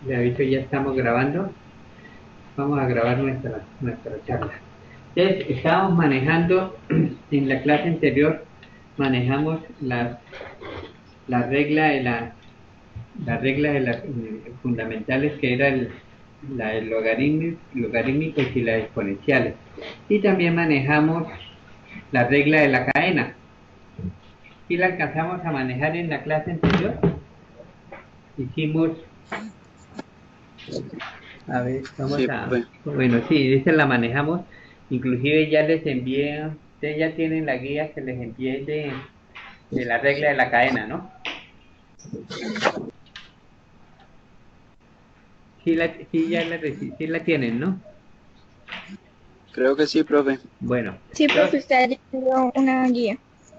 Le aviso, ya estamos grabando. Vamos a grabar nuestra charla. Entonces, estábamos manejando, en la clase anterior, manejamos la regla de las fundamentales, que era la del logarítmicos y las exponenciales. Y también manejamos la regla de la cadena. ¿Y la alcanzamos a manejar en la clase anterior? Hicimos... A ver, Sí, profe. bueno, sí, esa la manejamos. Inclusive ya les envié, ustedes ya tienen la guía que les envié de la regla de la cadena, ¿no? Sí la tienen, ¿no? Creo que sí, profe. Bueno, Sí, profe, entonces, usted ya envió una guía.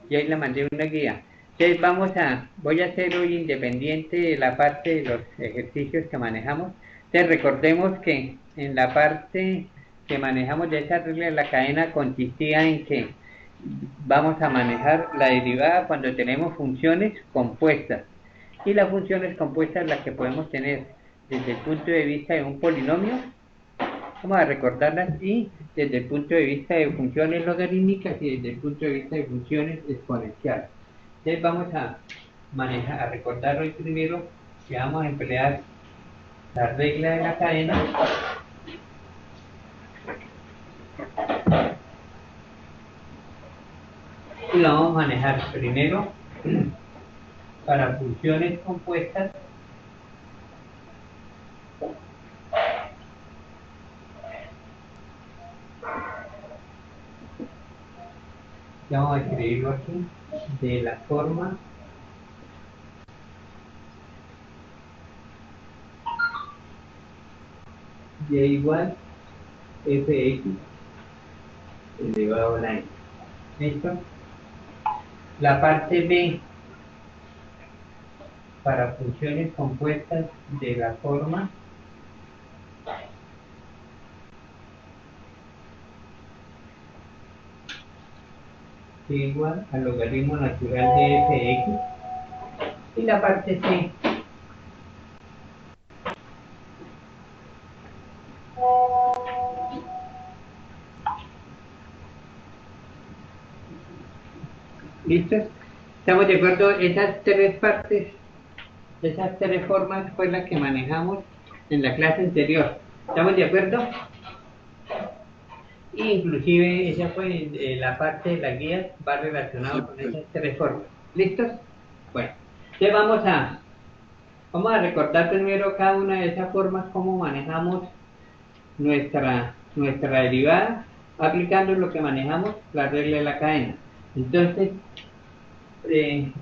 ya ahí le mandé una guía. Entonces voy a hacer hoy independiente de la parte de los ejercicios que manejamos. Entonces recordemos que en la parte que manejamos de esa regla de la cadena consistía en que vamos a manejar la derivada cuando tenemos funciones compuestas. Y las funciones compuestas las que podemos tener desde el punto de vista de un polinomio, vamos a recordarlas, y desde el punto de vista de funciones logarítmicas y desde el punto de vista de funciones exponenciales. Entonces vamos a recordar hoy primero que vamos a emplear la regla de la cadena y la vamos a manejar primero para funciones compuestas y vamos a escribirlo aquí de la forma y igual fx elevado a la n. ¿Listo? La parte b para funciones compuestas de la forma que igual al logaritmo natural de fx, y la parte c ¿listo? ¿Estamos de acuerdo? Esas tres partes, esas tres formas fue la que manejamos en la clase anterior. ¿Estamos de acuerdo? Inclusive esa fue la parte de la guía, va Sí, relacionado con profe. esas tres formas. ¿Listos? Bueno, entonces vamos a recordar primero cada una de esas formas, cómo manejamos nuestra derivada, aplicando lo que manejamos, la regla de la cadena. Entonces,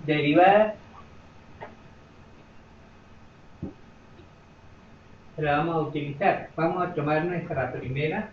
derivadas, la vamos a utilizar. Vamos a tomar nuestra primera.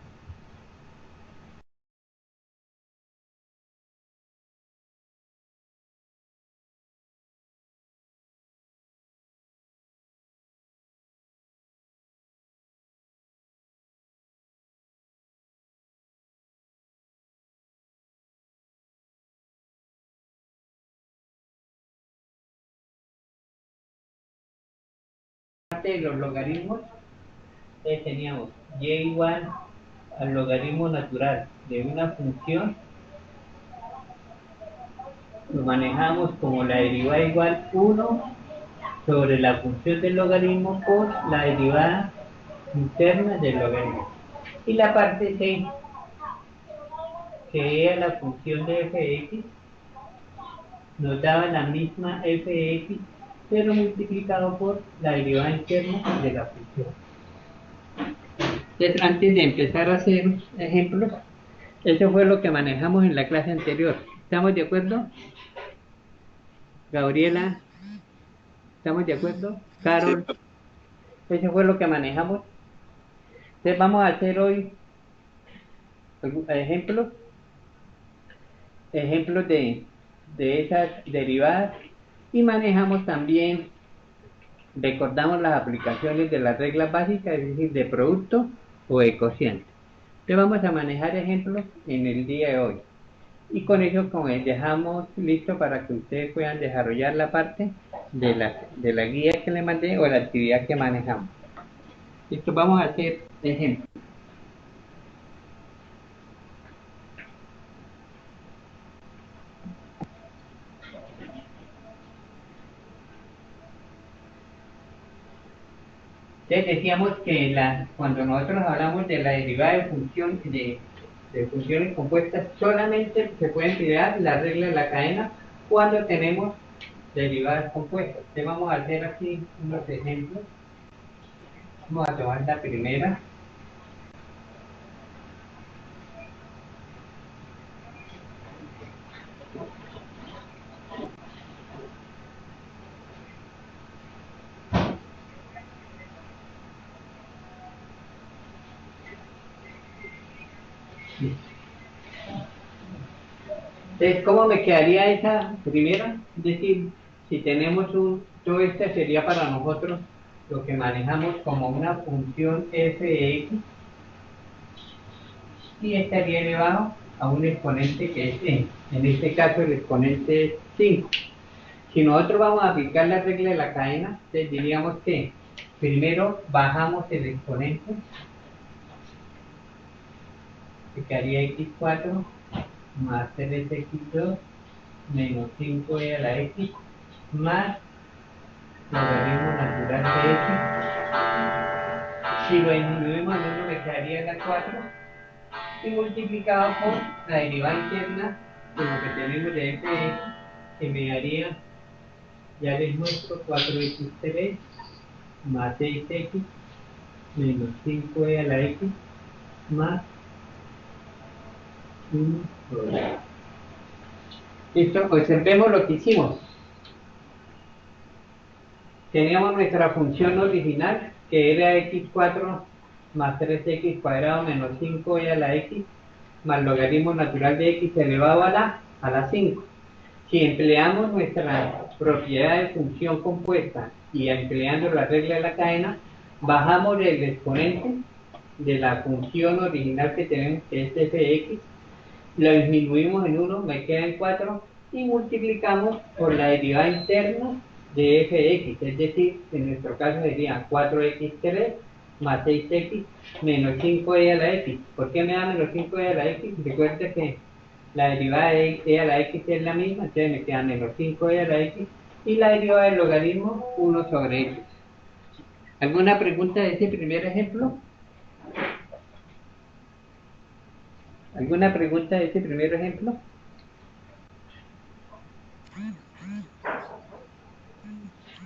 Parte de los logaritmos, teníamos y igual al logaritmo natural de una función, lo manejamos como la derivada igual 1 sobre la función del logaritmo por la derivada interna del logaritmo. Y la parte c, que era la función de fx, nos daba la misma fx, pero multiplicado por la derivada interna de la función. Entonces, antes de empezar a hacer ejemplos, eso fue lo que manejamos en la clase anterior. ¿Estamos de acuerdo? Gabriela, ¿estamos de acuerdo? Sí, Carol, profe. eso fue lo que manejamos. Entonces vamos a hacer hoy ejemplos de esas derivadas, y manejamos también, recordamos las aplicaciones de las reglas básicas, es decir, de producto o de cociente. Entonces vamos a manejar ejemplos en el día de hoy. Y con eso, como dejamos listo para que ustedes puedan desarrollar la parte de la guía que les mandé o la actividad que manejamos. Listo, vamos a hacer ejemplo. Entonces decíamos que cuando nosotros hablamos de la derivada de función de funciones compuestas, solamente se puede emplear la regla de la cadena cuando tenemos derivadas compuestas. Entonces vamos a hacer aquí unos ejemplos. Vamos a tomar la primera. Entonces, ¿cómo me quedaría esa primera? Es decir, si tenemos todo esto sería para nosotros lo que manejamos como una función f de x y estaría elevado a un exponente que es n. En este caso el exponente es 5. Si nosotros vamos a aplicar la regla de la cadena, entonces diríamos que primero bajamos el exponente, que quedaría x4 más 3x2 menos 5e a la x más logaritmo natural de x. Si lo disminuimos en 1 me quedaría la 4 y multiplicado por la derivada interna de lo que tenemos de f de x, que me daría, ya les muestro, 4x3 más 6x menos 5e a la x más 1 sobre. Listo, observemos lo que hicimos. Teníamos nuestra función original que era x4 más 3x cuadrado menos 5e a la x más logaritmo natural de x elevado a la 5. Si empleamos nuestra propiedad de función compuesta y empleando la regla de la cadena, bajamos el exponente de la función original que tenemos, que es f de x, lo disminuimos en 1, me queda en 4, y multiplicamos por la derivada interna de f de x, es decir, en nuestro caso sería 4x3 más 6x menos 5e a la x. ¿Por qué me da menos 5e a la x? Recuerda que la derivada de e a la x es la misma, entonces me queda menos 5e a la x, y la derivada del logaritmo 1 sobre x. ¿Alguna pregunta de ese primer ejemplo? ¿Alguna pregunta de ese primer ejemplo?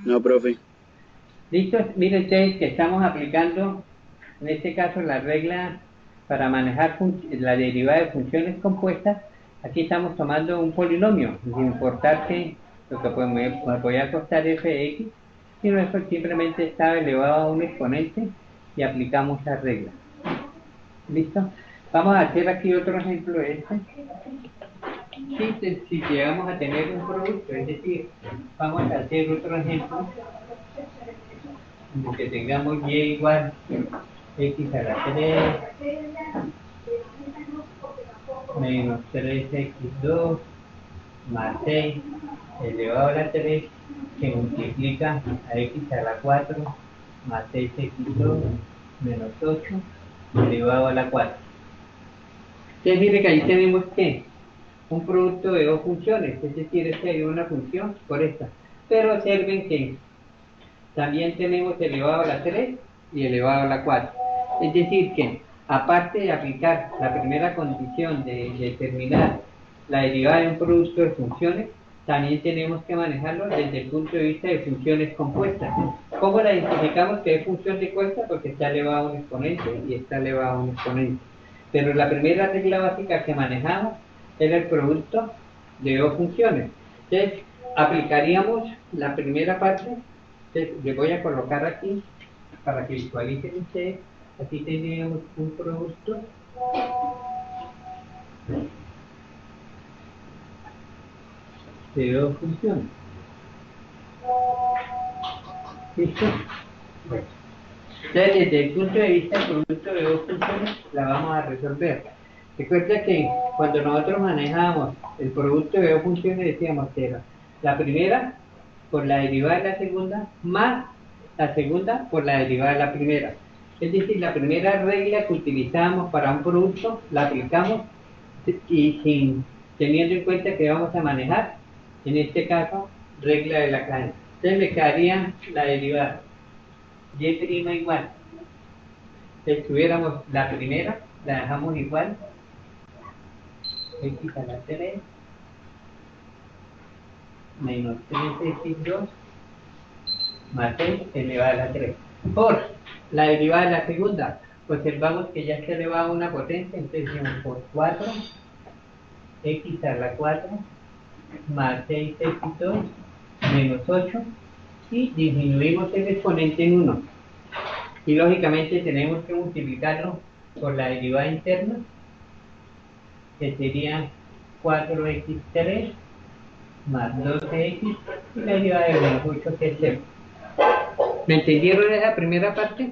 No, profe. Listo, miren ustedes que estamos aplicando, en este caso, la regla para manejar la derivada de funciones compuestas. Aquí estamos tomando un polinomio, sin importar que lo que me podía costar f de x, sino eso simplemente estaba elevado a un exponente y aplicamos la regla. ¿Listo? Vamos a hacer aquí otro ejemplo de este. Si llegamos a tener un producto, es decir, vamos a hacer otro ejemplo en el que tengamos y igual x a la 3 menos 3x2 más 6 elevado a la 3 que multiplica a x a la 4 más 6x2 menos 8 elevado a la 4. Entonces mire que ahí tenemos que un producto de dos funciones, es decir, esta es una función por esta, pero observen que también tenemos elevado a la 3 y elevado a la 4. Es decir que, aparte de aplicar la primera condición de determinar la derivada de un producto de funciones, también tenemos que manejarlo desde el punto de vista de funciones compuestas. ¿Cómo la identificamos que es función de compuesta? Porque está elevado a un exponente y está elevado a un exponente. Pero la primera regla básica que manejamos era el producto de dos funciones. Entonces, aplicaríamos la primera parte. Entonces, le voy a colocar aquí para que visualicen ustedes. Aquí tenemos un producto de dos funciones. ¿Listo? Bueno. Entonces, desde el punto de vista del producto de dos funciones, la vamos a resolver. Recuerda que cuando nosotros manejamos el producto de dos funciones, decíamos que era la primera por la derivada de la segunda, más la segunda por la derivada de la primera. Es decir, la primera regla que utilizamos para un producto la aplicamos y teniendo en cuenta que vamos a manejar, en este caso, regla de la cadena. Entonces me quedaría la derivada y' igual. Si tuviéramos la primera, la dejamos igual, x a la 3 menos 3x2 más 6 elevado a la 3. Por la derivada de la segunda, observamos que ya se eleva a una potencia, entonces decimos por 4 x a la 4 más 6x2 menos 8 y disminuimos el exponente en 1. Y lógicamente tenemos que multiplicarlo por la derivada interna, que sería 4x3 más 12x y la derivada de menos 8 que es 0. ¿Me entendieron esa primera parte?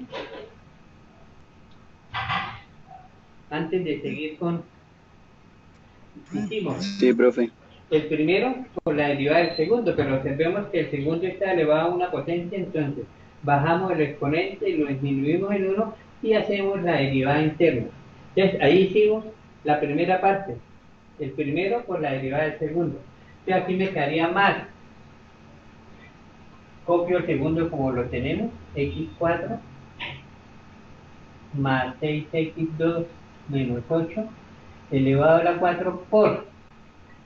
Antes de seguir con... Hicimos Sí, profe. el primero por la derivada del segundo, pero observemos que el segundo está elevado a una potencia, entonces bajamos el exponente y lo disminuimos en 1 y hacemos la derivada interna. Entonces ahí hicimos la primera parte, el primero por la derivada del segundo. Entonces aquí me quedaría más, copio el segundo como lo tenemos, x4 más 6x2 menos 8 elevado a la 4 por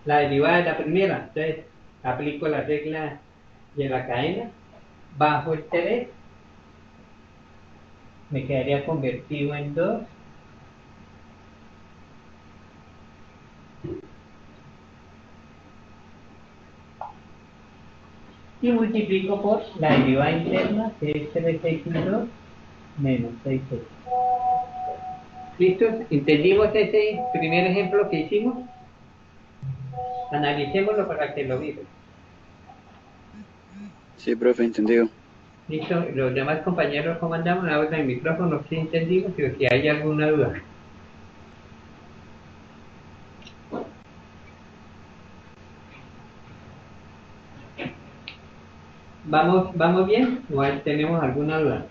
la derivada de la primera. Entonces aplico la regla de la cadena, bajo el 3, me quedaría convertido en 2 y multiplico por la derivada interna, que es 3x2 menos 6x. ¿Listos? ¿Entendimos ese primer ejemplo que hicimos? Analicémoslo para que lo miren. Sí, profe, entendido. ¿Listo? Los demás compañeros, ¿cómo andamos? Ahora el micrófono, sí entendimos, pero si hay alguna duda. ¿Vamos bien? ¿O tenemos alguna duda?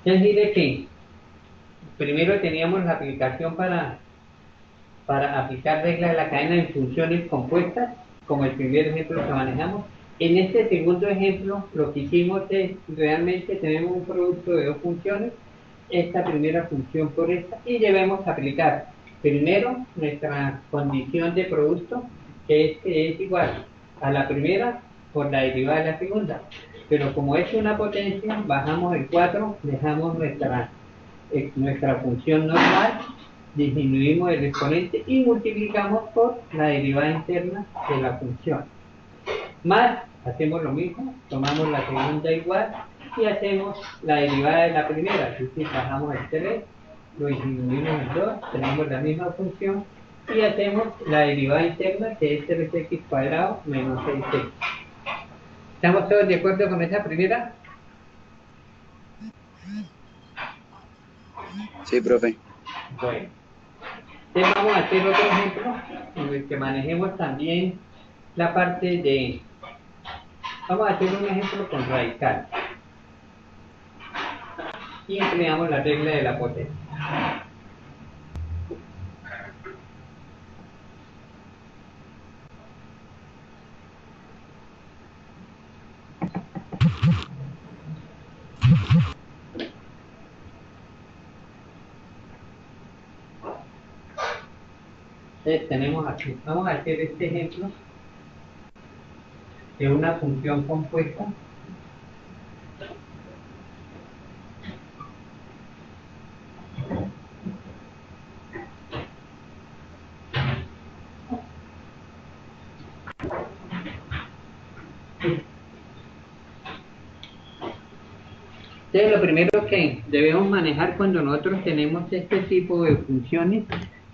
Entonces diré que primero teníamos la aplicación para aplicar reglas de la cadena en funciones compuestas, como el primer ejemplo que manejamos. En este segundo ejemplo, lo que hicimos es, realmente tenemos un producto de dos funciones, esta primera función por esta, y debemos aplicar primero nuestra condición de producto, que es igual a la primera por la derivada de la segunda. Pero como es una potencia, bajamos el 4, dejamos nuestra función normal, disminuimos el exponente y multiplicamos por la derivada interna de la función. Más, hacemos lo mismo, tomamos la segunda igual y hacemos la derivada de la primera, es decir, bajamos el 3, lo disminuimos en 2, tenemos la misma función y hacemos la derivada interna, que es 3x cuadrado menos 6x. ¿Estamos todos de acuerdo con esa primera? Sí, profe. Bueno, entonces vamos a hacer otro ejemplo en el que manejemos también la parte de... Vamos a hacer un ejemplo con radical y empleamos la regla de la potencia. Entonces tenemos aquí, vamos a hacer este ejemplo de una función compuesta Entonces, lo primero que debemos manejar cuando nosotros tenemos este tipo de funciones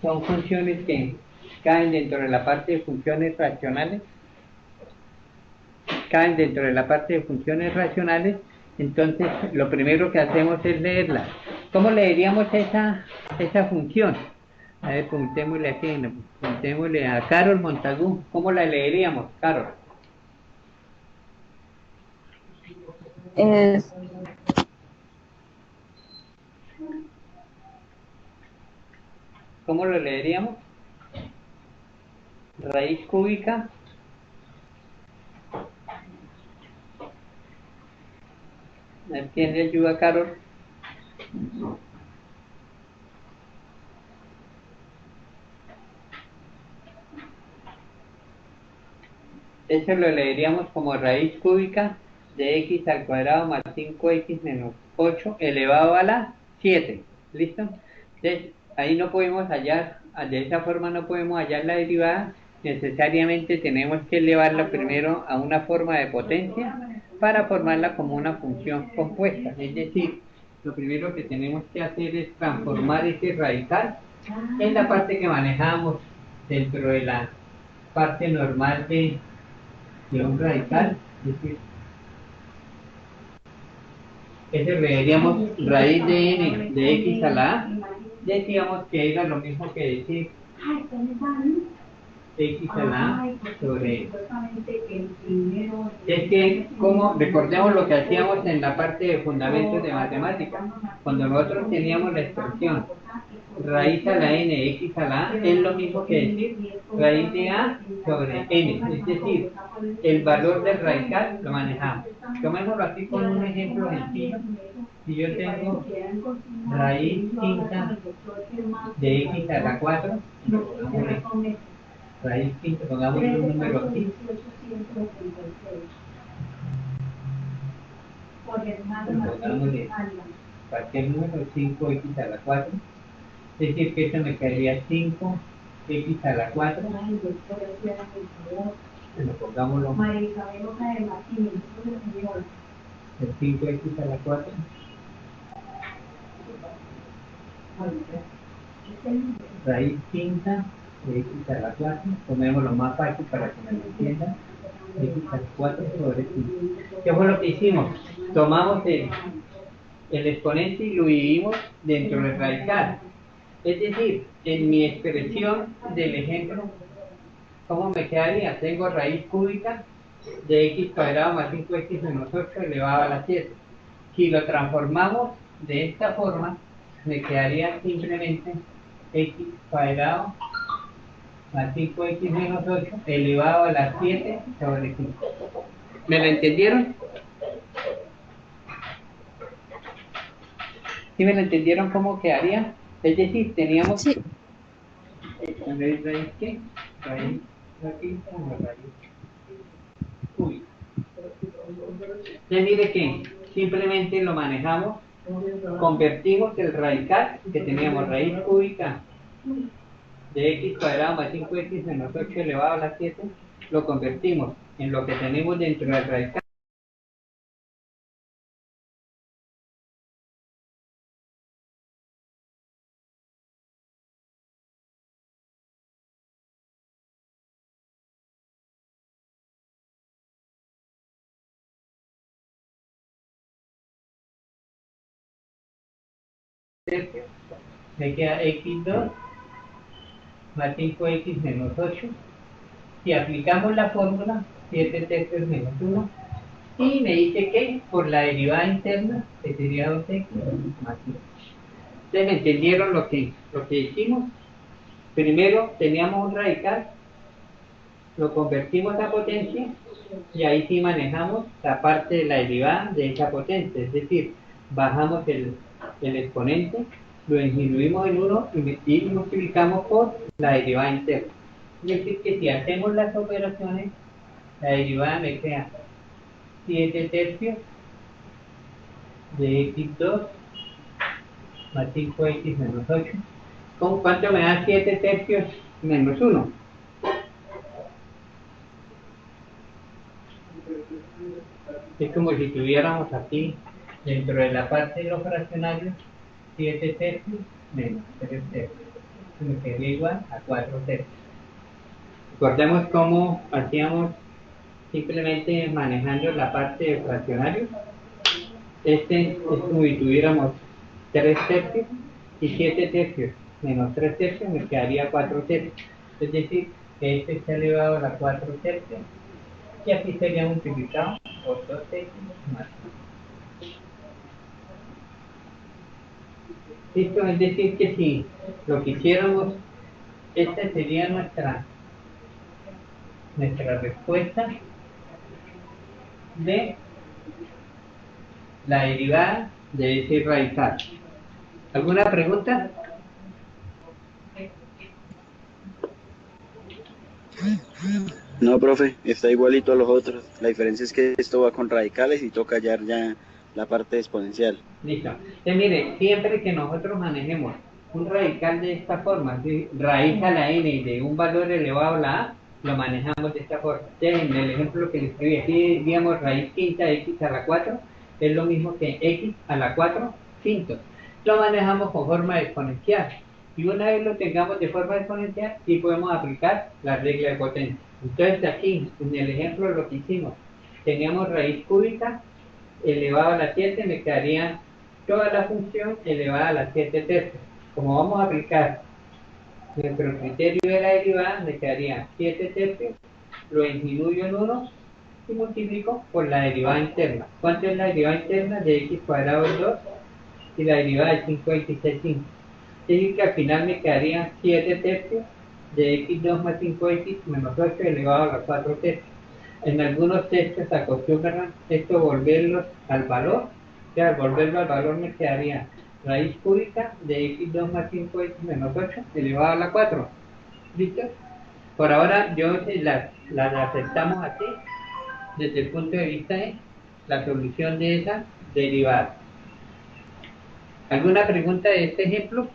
son funciones que caen dentro de la parte de funciones racionales. Caen dentro de la parte de funciones racionales, entonces lo primero que hacemos es leerla. ¿Cómo leeríamos esa función? A ver, preguntémosle aquí, preguntémosle a Carol Montagú, ¿cómo la leeríamos, Carol? Es ¿cómo lo leeríamos? Raíz cúbica ¿quién le ayuda a Carol? Eso lo leeríamos como raíz cúbica de x al cuadrado más 5x menos 8 elevado a la 7. ¿Listo? Entonces, ahí no podemos hallar, de esa forma no podemos hallar la derivada. Necesariamente tenemos que elevarla primero a una forma de potencia para formarla como una función compuesta. Es decir, lo primero que tenemos que hacer es transformar ese radical en la parte que manejamos dentro de la parte normal de un radical, es decir, ese le diríamos raíz de n de x a la a, decíamos que era lo mismo que decir x a la a sobre es que, como recordemos lo que hacíamos en la parte de fundamentos de matemáticas, cuando nosotros teníamos la expresión raíz a la n de x a la a, es lo mismo que decir raíz de a sobre n, es decir, el valor del radical lo manejamos. Tomémoslo aquí con un ejemplo sencillo. Si yo tengo raíz quinta de x a la 4, raíz quinta, pongamos un número aquí. Pongámosle cualquier número, 5x a la 4. Es decir, que eso me quedaría 5x a la 4. Bueno, pongámoslo. El 5x a la 4. Raíz quinta de x a la 4. Tomémoslo más fácil para que me lo entiendan. X a la 4 sobre 5. ¿Qué fue lo que hicimos? Tomamos el exponente y lo dividimos dentro del radical. Es decir, en mi expresión del ejemplo, ¿cómo me quedaría? Tengo raíz cúbica de x cuadrado más 5x menos 8 elevado a la 7. Si lo transformamos de esta forma, me quedaría simplemente x cuadrado más 5x menos 8 elevado a la 7 sobre 5. ¿Me lo entendieron? ¿Sí me lo entendieron cómo quedaría? Es decir, teníamos... Sí. ¿Raíz qué? Raíz cúbica. Entonces mire que simplemente lo manejamos, convertimos el radical que teníamos raíz cúbica de x cuadrado más 5x menos 8 elevado a la 7, lo convertimos en lo que tenemos dentro del radical. Me queda x2 más 5x menos 8. Si aplicamos la fórmula, 7 tercios menos 1, y me dice que por la derivada interna, que sería 2x más 1. ¿Ustedes entendieron lo que hicimos? Primero teníamos un radical, lo convertimos a potencia, y ahí sí manejamos la parte de la derivada de esa potencia, es decir, bajamos el exponente, lo disminuimos en 1 y multiplicamos por la derivada interna. Es decir, que si hacemos las operaciones, la derivada me queda 7 tercios de x2 más 5x menos 8. ¿Con cuánto me da 7 tercios menos 1? Es como si tuviéramos aquí, dentro de la parte de los fraccionarios, 7 tercios menos 3 tercios. Esto me quedaría igual a 4 tercios. Recordemos cómo hacíamos simplemente manejando la parte de fraccionarios. Es como si tuviéramos 3 tercios y 7 tercios menos 3 tercios me quedaría 4 tercios. Es decir, que este está elevado a la 4 tercios y aquí sería multiplicado por 2 tercios más 1. Esto es decir que si lo quisiéramos Esta sería nuestra respuesta de la derivada de ese radical. ¿Alguna pregunta? No, profe, está igualito a los otros. La diferencia es que esto va con radicales y toca hallar ya la parte exponencial. Listo. Entonces, mire, siempre que nosotros manejemos un radical de esta forma, ¿sí? Raíz a la n de un valor elevado a la a, lo manejamos de esta forma. Entonces, en el ejemplo que le escribí aquí, digamos, raíz quinta de x a la 4 es lo mismo que x a la 4 quinto. Lo manejamos con forma exponencial. Y una vez lo tengamos de forma exponencial, sí podemos aplicar la regla de potencia. Entonces, aquí, en el ejemplo, lo que hicimos, teníamos raíz cúbica elevado a la 7, me quedaría toda la función elevada a la 7 tercios. Como vamos a aplicar nuestro criterio de la derivada, me quedaría 7 tercios, lo disminuyo en 1 y multiplico por la derivada interna. ¿Cuánto es la derivada interna? De x cuadrado es 2 y la derivada de 5x es 5. Es decir, que al final me quedaría 7 tercios de x2 más 5x menos 8 elevado a la 4 tercios. En algunos textos acostumbran esto volverlo al valor, o sea, al volverlo al valor me quedaría raíz cúbica de x2 más 5x menos 8 elevado a la 4. ¿Listo? Por ahora yo las aceptamos así desde el punto de vista de la solución de esa derivada. ¿Alguna pregunta de este ejemplo?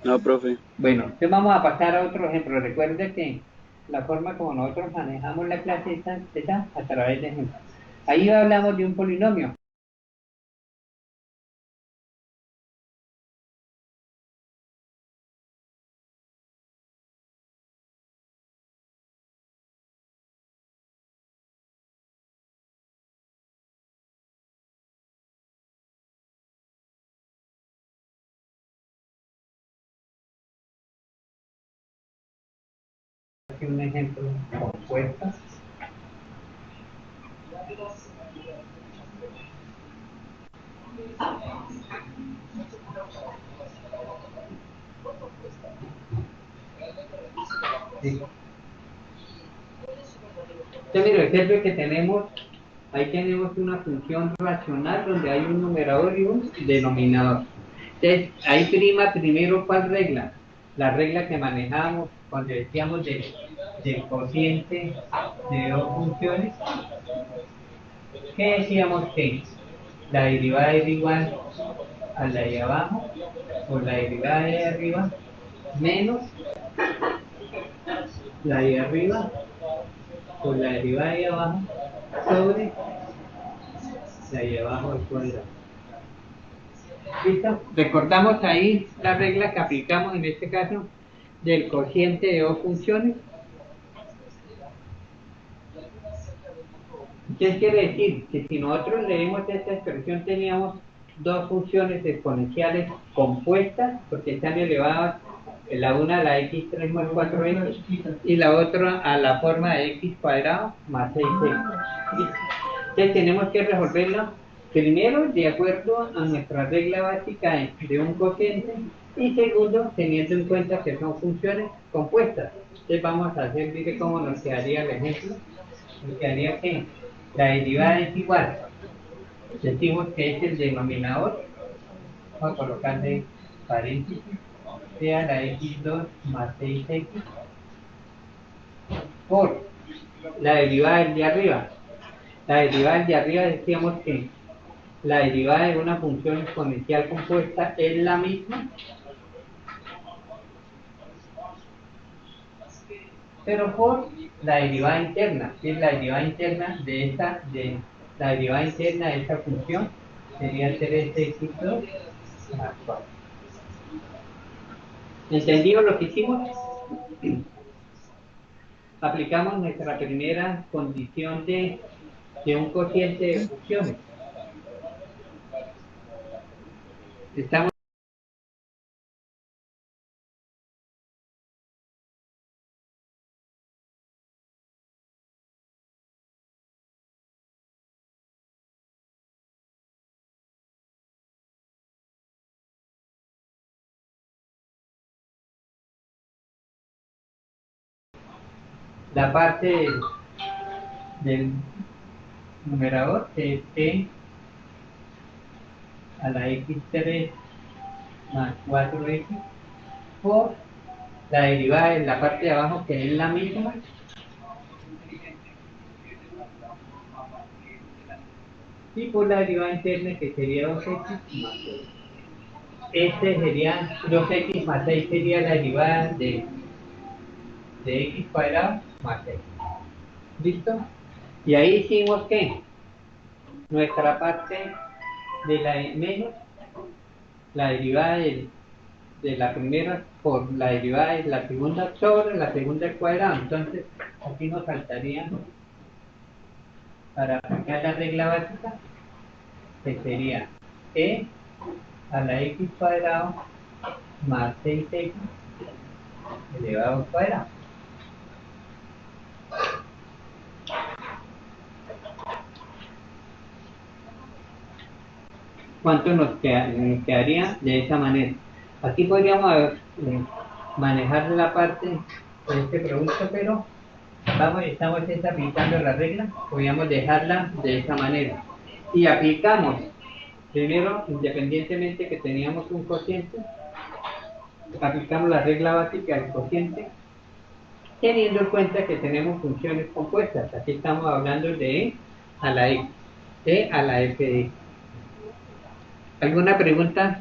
No, profe. Bueno, entonces vamos a pasar a otro ejemplo. Recuerde que la forma como nosotros manejamos la clase es a través de ejemplos. Ahí hablamos de un polinomio. Aquí un ejemplo compuesto. Sí. Entonces, mira, el ejemplo que tenemos, ahí tenemos una función racional donde hay un numerador y un denominador. Entonces, ahí prima primero cuál regla. La regla que manejamos cuando decíamos del cociente de dos funciones, que decíamos que la derivada es igual a la de abajo o la derivada de arriba menos la de arriba o la derivada de abajo sobre la de abajo al cuadrado. ¿Listo? Recordamos ahí la regla que aplicamos en este caso del cociente de dos funciones. ¿Qué quiere decir? Que si nosotros leemos esta expresión teníamos dos funciones exponenciales compuestas porque están elevadas, la una a la x3 más 4x y la otra a la forma de x cuadrado más 6x. Entonces tenemos que resolverlo primero de acuerdo a nuestra regla básica de un cociente y segundo teniendo en cuenta que son funciones compuestas. Entonces vamos a hacer, mire cómo nos quedaría el ejemplo. Nos quedaría que la derivada es igual. Decimos que es el denominador. Vamos a colocarle paréntesis. Sea la x2 más 6x por la derivada del de arriba. La derivada del de arriba decíamos que la derivada de una función exponencial compuesta es la misma, pero por la derivada interna, que es la derivada interna de la derivada interna de esta función sería 3x2 más 4. ¿Entendido lo que hicimos? Aplicamos nuestra primera condición de un cociente de funciones. Estamos la parte del numerador es e a la x3 más 4x por la derivada en la parte de abajo, que es la misma, y por la derivada interna, que sería 2x más 6. Este sería 2x más 6, sería la derivada de x cuadrado más 6. ¿Listo? Y ahí hicimos que nuestra parte de la menos la derivada de la primera por la derivada de la segunda sobre la segunda al cuadrado. Entonces, aquí nos faltaría, para aplicar la regla básica, que sería e a la x cuadrado más 6x elevado al cuadrado. ¿Cuánto nos quedaría de esa manera? Aquí podríamos manejar la parte de este producto, pero estamos aplicando la regla, podríamos dejarla de esa manera. Y aplicamos, primero, independientemente que teníamos un cociente, aplicamos la regla básica del cociente, teniendo en cuenta que tenemos funciones compuestas. Aquí estamos hablando de e a la x, e a la f de x. ¿Alguna pregunta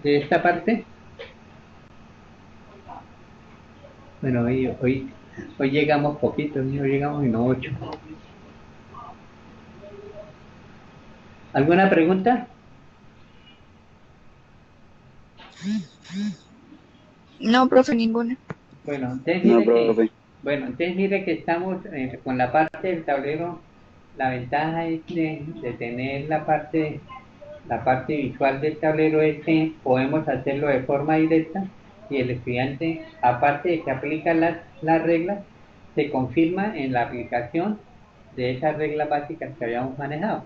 de esta parte? Bueno, hoy llegamos poquito, hoy llegamos en 8. ¿Alguna pregunta? No, profe, ninguna. Bueno, entonces No, profe. mire que estamos con la parte del tablero. La ventaja es de tener la parte visual del tablero, es que podemos hacerlo de forma directa y el estudiante, aparte de que aplica las reglas, se confirma en la aplicación de esas reglas básicas que habíamos manejado.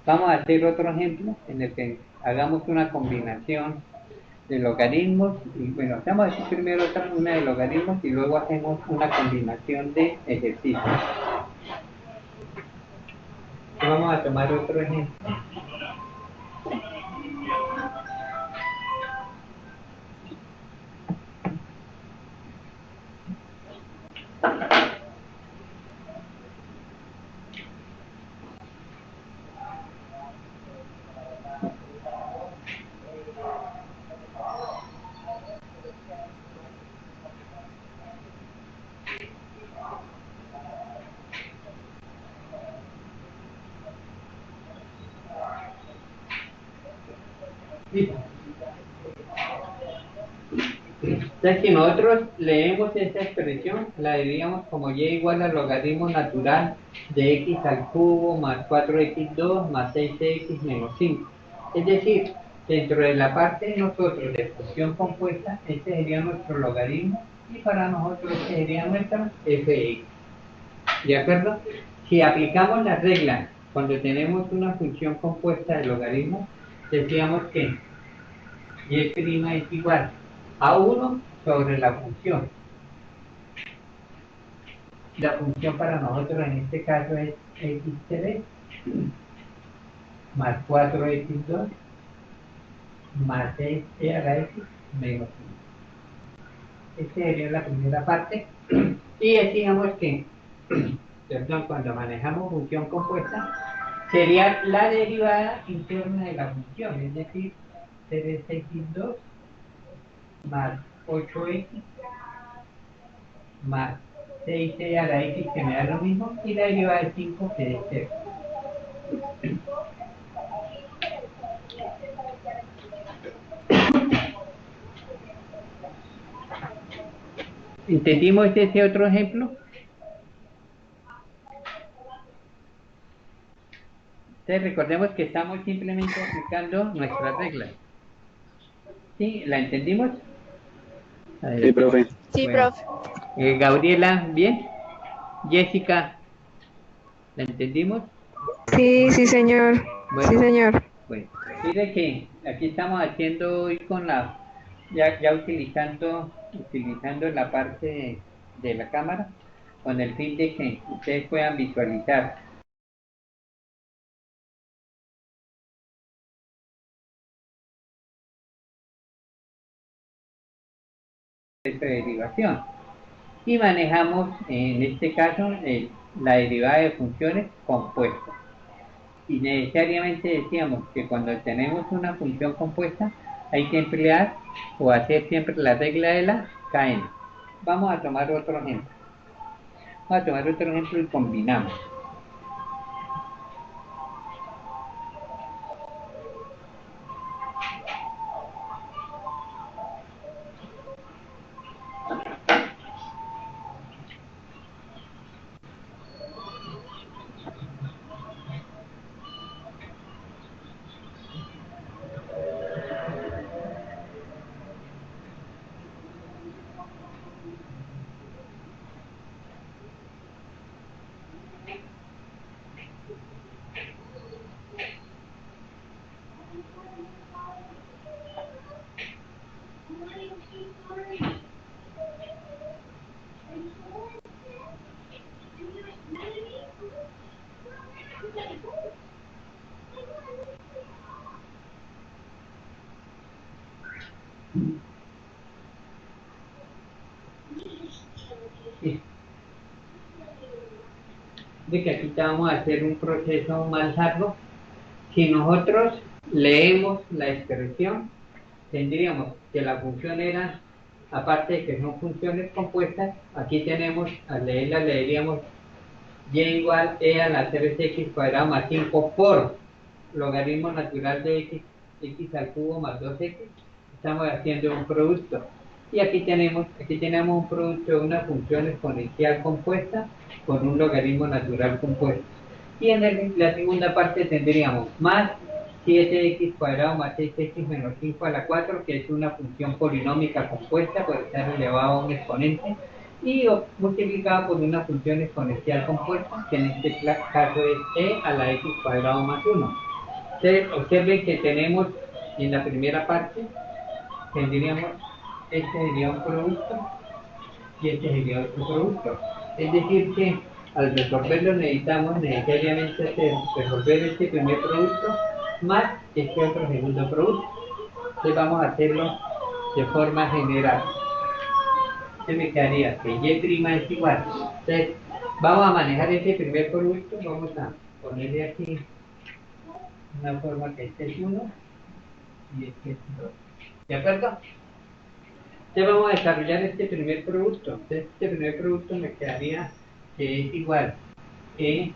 Vamos a hacer otro ejemplo en el que hagamos una combinación de logaritmos, y bueno, vamos a hacer primero una de logaritmos y luego hacemos una combinación de ejercicios. Vamos a tomar otro ejemplo. Entonces, si nosotros leemos esta expresión, la diríamos como y igual al logaritmo natural de x al cubo más 4x2 más 6x menos 5. Es decir, dentro de la parte de nosotros de función compuesta, este sería nuestro logaritmo y para nosotros este sería nuestra f(x). ¿De acuerdo? Si aplicamos la regla cuando tenemos una función compuesta de logaritmo, decíamos que y' es igual a 1 sobre la función. La función para nosotros en este caso es x3 más 4x2 más 6e a la x menos 1. Esta sería la primera parte. Y decíamos que, perdón, cuando manejamos función compuesta, sería la derivada interna de la función, es decir, 3x2 más 8x más 6e a la x, que me da lo mismo, y la derivada de 5, que es 0. ¿Entendimos ese otro ejemplo? Entonces recordemos que estamos simplemente aplicando nuestras reglas. ¿Sí? ¿La entendimos? Sí, profe. Sí, Bueno. profe. Gabriela, ¿bien? Jessica, ¿la entendimos? Sí, sí, señor. Bueno, Sí, señor. bueno, mire que aquí estamos haciendo hoy con ya utilizando utilizando la parte de la cámara con el fin de que ustedes puedan visualizar esta derivación. Y manejamos en este caso la derivada de funciones compuestas. Y necesariamente decíamos que cuando tenemos una función compuesta hay que emplear o hacer siempre la regla de la cadena. Vamos a tomar otro ejemplo. Vamos a tomar otro ejemplo y combinamos. De que aquí vamos a hacer un proceso más largo. Si nosotros leemos la expresión, tendríamos que la función era, aparte de que son funciones compuestas, aquí tenemos, al leerla leeríamos y igual e a la 3x cuadrado más 5 por logaritmo natural de x al cubo más 2x. Estamos haciendo un producto. Y aquí tenemos un producto de una función exponencial compuesta con un logaritmo natural compuesto. Y en la segunda parte tendríamos más 7x cuadrado más 6x menos 5 a la 4, que es una función polinómica compuesta por estar elevado a un exponente, y multiplicado por una función exponencial compuesta, que en este caso es e a la x cuadrado más 1. Entonces, observen que tenemos en la primera parte, tendríamos, este sería un producto y este sería otro producto. Es decir que al resolverlo necesitamos necesariamente resolver este primer producto más este otro segundo producto. Entonces vamos a hacerlo de forma general. Entonces me quedaría que y' es igual. Entonces vamos a manejar este primer producto, vamos a ponerle aquí una forma que este es 1 y este es 2. ¿De acuerdo? Entonces vamos a desarrollar este primer producto. Entonces este primer producto me quedaría que es igual e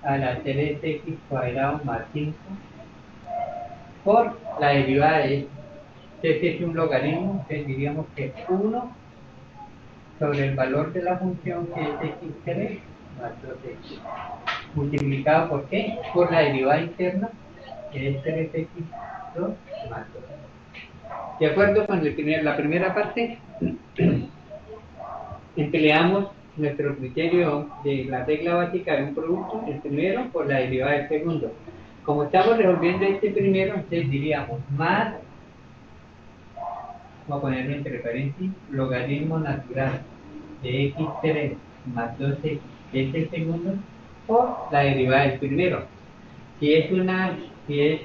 a la 3x cuadrado más 5 por la derivada de esto. Entonces es un logaritmo, entonces diríamos que es 1 sobre el valor de la función que es x3 más 2x. Multiplicado por qué? Por la derivada interna que es 3x2 más 2. De acuerdo con la primera parte, empleamos nuestro criterio de la regla básica de un producto, el primero por la derivada del segundo. Como estamos resolviendo este primero, entonces diríamos más, vamos a ponerlo entre paréntesis, logaritmo natural de x3 más 2x, que es el segundo, por la derivada del primero. Si es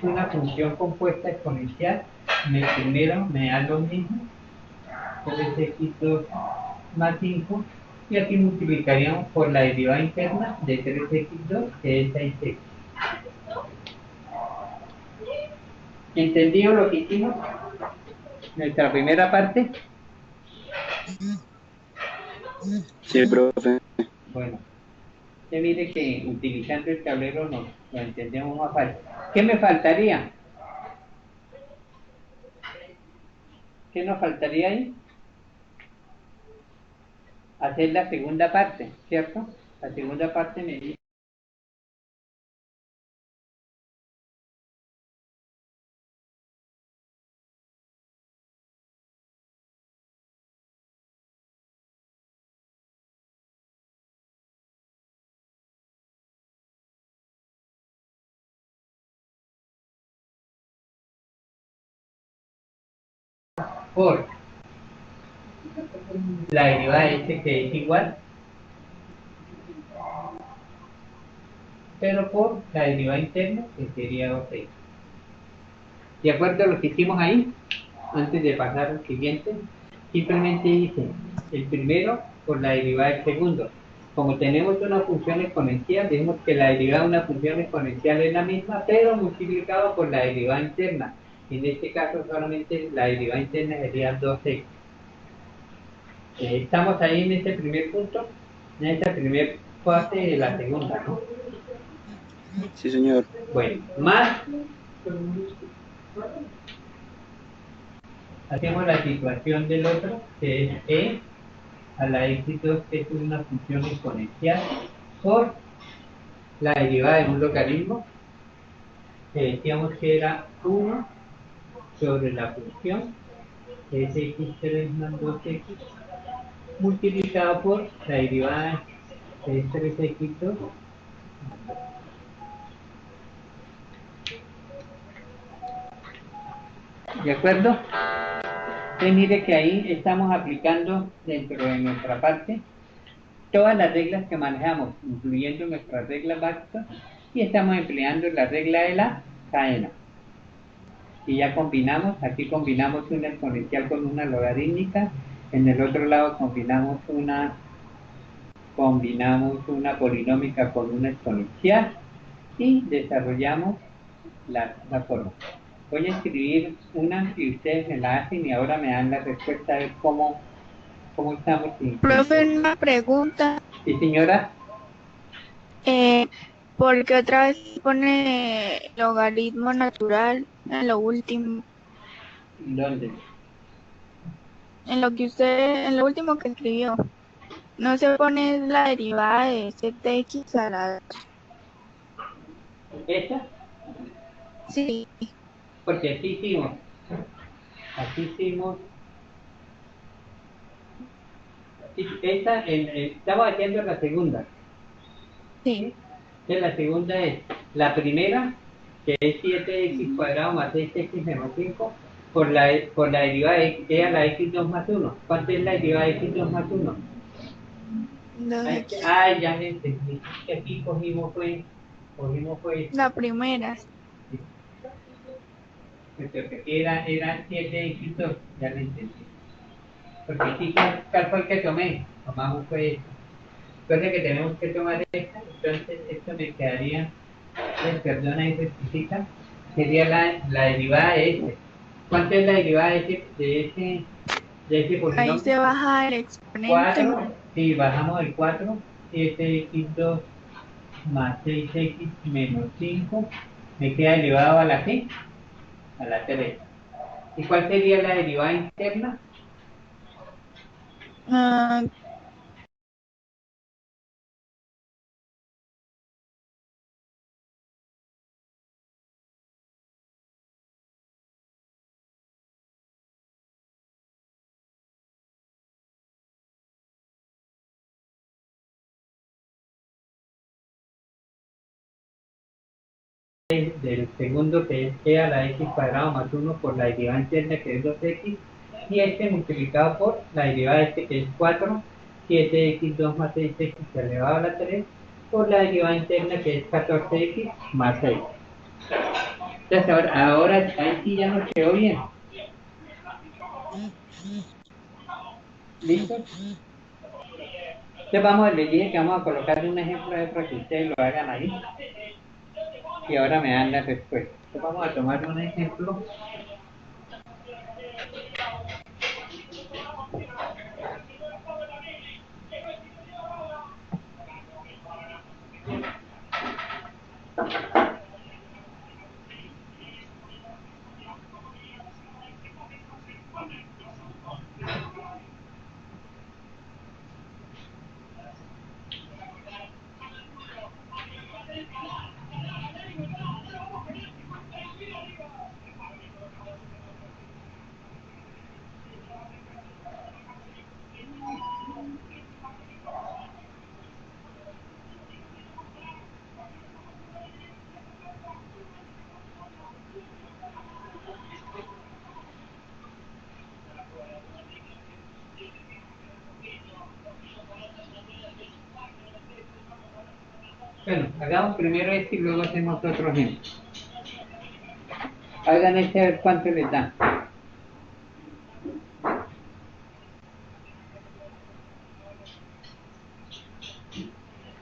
una función compuesta exponencial, el primero me da lo mismo, 3x2 más 5, y aquí multiplicaríamos por la derivada interna de 3x2, que es 6x. ¿Entendido lo que hicimos? Nuestra primera parte. Sí, profe. Bueno, usted mire que utilizando el tablero lo entendemos más fácil. ¿Qué me faltaría? ¿Qué nos faltaría ahí? Hacer la segunda parte, ¿cierto? La segunda parte me dice por la derivada de este que es igual, pero por la derivada interna que sería 2x. ¿De acuerdo a lo que hicimos ahí? Antes de pasar al siguiente, simplemente hice el primero por la derivada del segundo. Como tenemos una función exponencial, decimos que la derivada de una función exponencial es la misma, pero multiplicado por la derivada interna. En este caso solamente la derivada interna sería 2x. Estamos ahí en este primer punto, en esta primera fase de la segunda, ¿no? Sí, señor. Bueno, más hacemos la situación del otro, que es e a la x2, que es una función exponencial, por la derivada de un logaritmo, que decíamos que era 1 sobre la función, que es x3 más 2x, multiplicado por la derivada de 3x2. ¿De acuerdo? Entonces mire que ahí estamos aplicando dentro de nuestra parte todas las reglas que manejamos, incluyendo nuestras reglas básicas, y estamos empleando la regla de la cadena. Y ya combinamos, aquí combinamos una exponencial con una logarítmica, en el otro lado combinamos una polinómica con una exponencial y desarrollamos la forma. Voy a escribir una y ustedes me la hacen y ahora me dan la respuesta a ver cómo estamos. Profe, una pregunta. Sí, señora. ¿Por qué otra vez pone logaritmo natural en lo último? ¿Dónde? En lo último que escribió. No se pone la derivada de zx a la... ¿Esta? Sí, Porque así hicimos, esta, estamos haciendo la segunda. sí. Entonces la segunda es, la primera, que es 7x cuadrado más 6x menos 5, por la derivada de e a la x2 más 1. ¿Cuánto es la derivada de x2 más 1? 2x. Ay, ya le entendí. Aquí cogimos fue La primera. era 7x2, ya le entendí. Porque aquí, ¿cuál fue el que tomé? Tomamos fue esto. Entonces que tenemos que tomar esta, entonces esto me quedaría, perdona y rectifica, sería la derivada de este. ¿Cuánto es la derivada de ese Ahí polinomio? se baja el exponente. 4, si bajamos el 4, 7x2 más 6x menos 5, me queda elevado a la ¿qué? A la 3. ¿Y cuál sería la derivada interna? Ah, Del segundo, que es e a la x cuadrado más 1 por la derivada interna, que es 2x, y este multiplicado por la derivada de este, que es 4, 7x2 más 6x elevado a la 3, por la derivada interna, que es 14x más 6. Entonces ahora ahí sí ya nos quedó bien. ¿Listo? Entonces les dije que vamos a colocar un ejemplo de para que ustedes lo hagan ahí. Y ahora me dan la respuesta. Entonces vamos a tomar un ejemplo. Bueno, hagamos primero este y luego hacemos otro ejemplo. Hagan este a ver cuánto les da.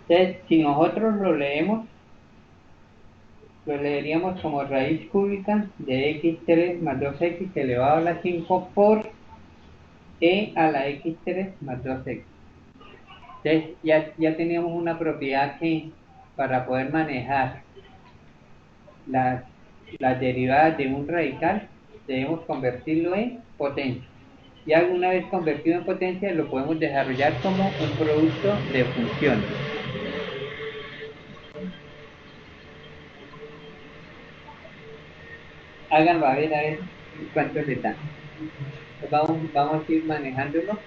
Entonces, si nosotros lo leemos, lo leeríamos como raíz cúbica de x3 más 2x elevado a la 5 por e a la x3 más 2x. Entonces, ya teníamos una propiedad que para poder manejar las, las derivadas de un radical, debemos convertirlo en potencia. Y alguna vez convertido en potencia, lo podemos desarrollar como un producto de funciones. Háganlo a ver cuánto les dan. Vamos a ir manejándolo.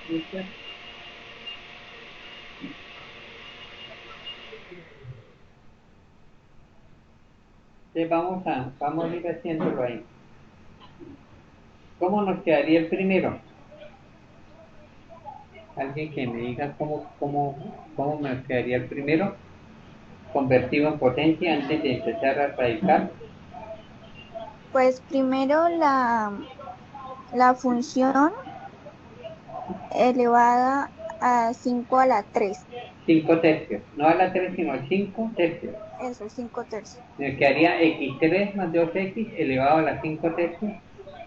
¿Listo? Entonces vamos a ir haciéndolo ahí. ¿Cómo nos quedaría el primero? Alguien que me diga cómo me quedaría el primero, convertido en potencia antes de empezar a radical. Pues primero la función elevada a 5 a la 3. 5 tercios, no a la 3 sino a 5 tercios. Eso, 5 tercios. Me quedaría x3 más 2x elevado a la 5 tercios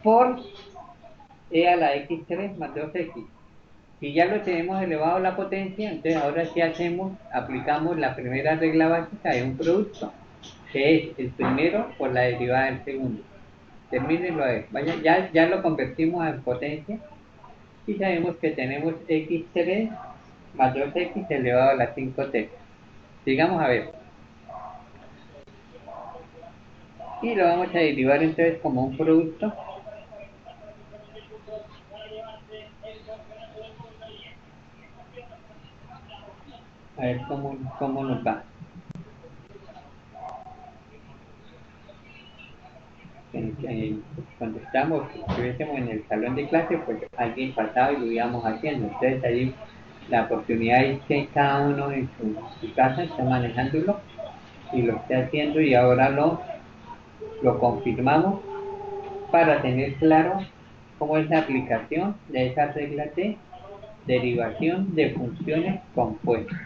por e a la x3 más 2x. Si ya lo tenemos elevado a la potencia, entonces ahora sí aplicamos la primera regla básica de un producto, que es el primero por la derivada del segundo. Termínenlo a ver. Vaya, ya lo convertimos en potencia y sabemos que tenemos x3 más 2x elevado a la 5 tercios. Sigamos a ver. Y lo vamos a derivar entonces como un producto. A ver cómo nos va. Cuando estuviésemos en el salón de clase, pues alguien pasaba y lo íbamos haciendo. Entonces ahí la oportunidad es que cada uno en su casa está manejándolo y lo esté haciendo, y ahora lo confirmamos para tener claro cómo es la aplicación de esas reglas de derivación de funciones compuestas.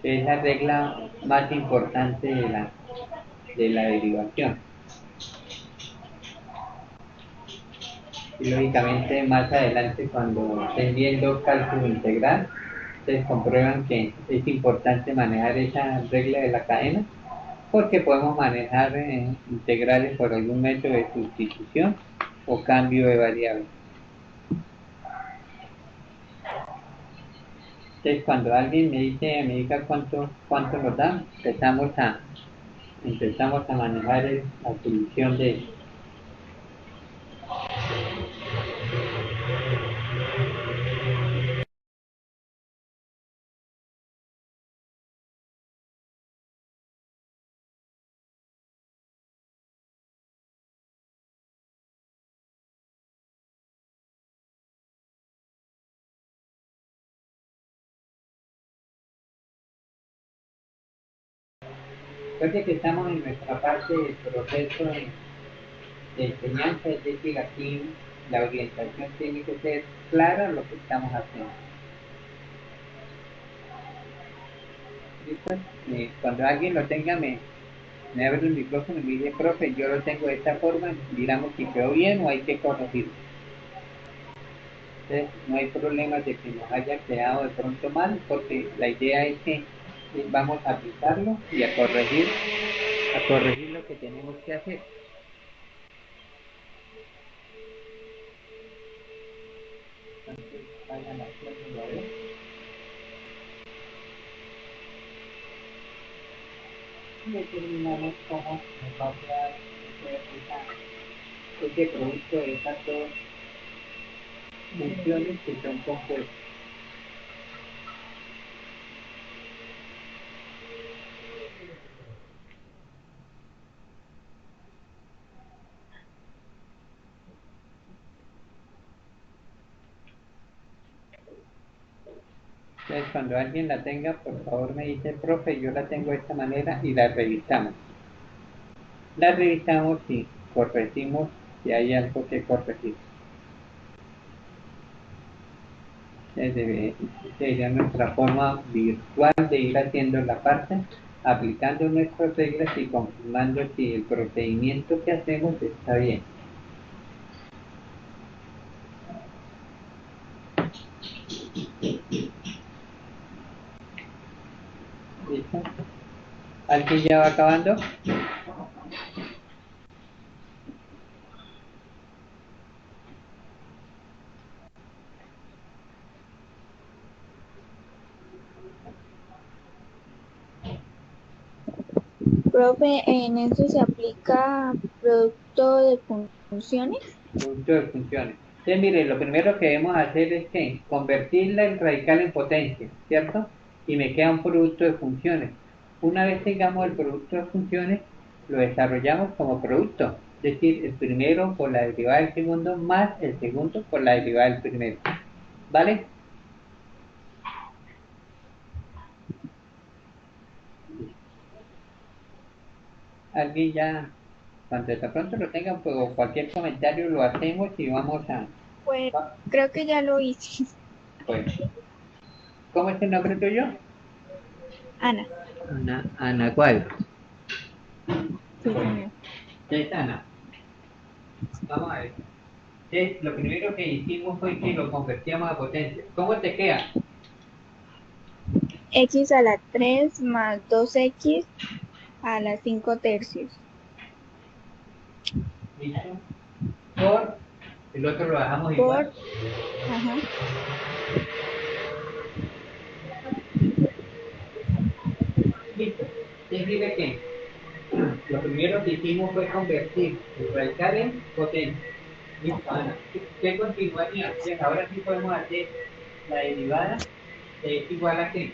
Es la regla más importante de la derivación. Y lógicamente más adelante, cuando estén viendo cálculo integral, ustedes comprueban que es importante manejar esa regla de la cadena, porque podemos manejar integrales por algún método de sustitución o cambio de variable. Entonces, cuando alguien me diga cuánto nos da, empezamos a manejar la solución de eso. Recuerde que estamos en nuestra parte del proceso de enseñanza, es decir, aquí la orientación tiene que ser clara lo que estamos haciendo. ¿Listo? Cuando alguien lo tenga, me abre el micrófono y me dice, profe, yo lo tengo de esta forma, miramos si quedó bien o hay que corregirlo. Entonces, no hay problema de que nos haya quedado de pronto mal, porque la idea es que vamos a aplicarlo y a corregir lo que tenemos que hacer. Entonces, vayan haciéndolo a ver. Y determinamos cómo nos va a quedar ese producto de esas dos funciones que son compuestas. Entonces, cuando alguien la tenga, por favor me dice, profe, yo la tengo de esta manera y la revisamos. La revisamos y corregimos si hay algo que corregir. Sería nuestra forma virtual de ir haciendo la parte, aplicando nuestras reglas y confirmando si el procedimiento que hacemos está bien. ¿Listo? ¿Alguien ya va acabando? Profe, ¿en eso se aplica producto de funciones? Producto de funciones. Entonces, mire, lo primero que debemos hacer es que convertirla en radical en potencia, ¿cierto? Y me queda un producto de funciones. Una vez tengamos el producto de funciones, lo desarrollamos como producto. Es decir, el primero por la derivada del segundo más el segundo por la derivada del primero. ¿Vale? Alguien ya, cuando de pronto lo tengan, pues, o cualquier comentario lo hacemos y vamos a... Pues creo que ya lo hice. Pues, ¿cómo es el nombre tuyo? Ana. Ana, ¿cuál? Sí, señor. ¿Qué es Ana? Vamos a ver. Entonces, lo primero que hicimos fue que lo convertíamos a potencia. ¿Cómo te queda? X a la 3 más 2x a la 5 tercios. ¿Listo? Por el otro lo bajamos Por, igual. ajá, Listo. Significa que lo primero que hicimos fue convertir el radical en potencia. Listo, Ana. ¿Qué continuaría? Bien, ahora sí podemos hacer la derivada de x igual a qué.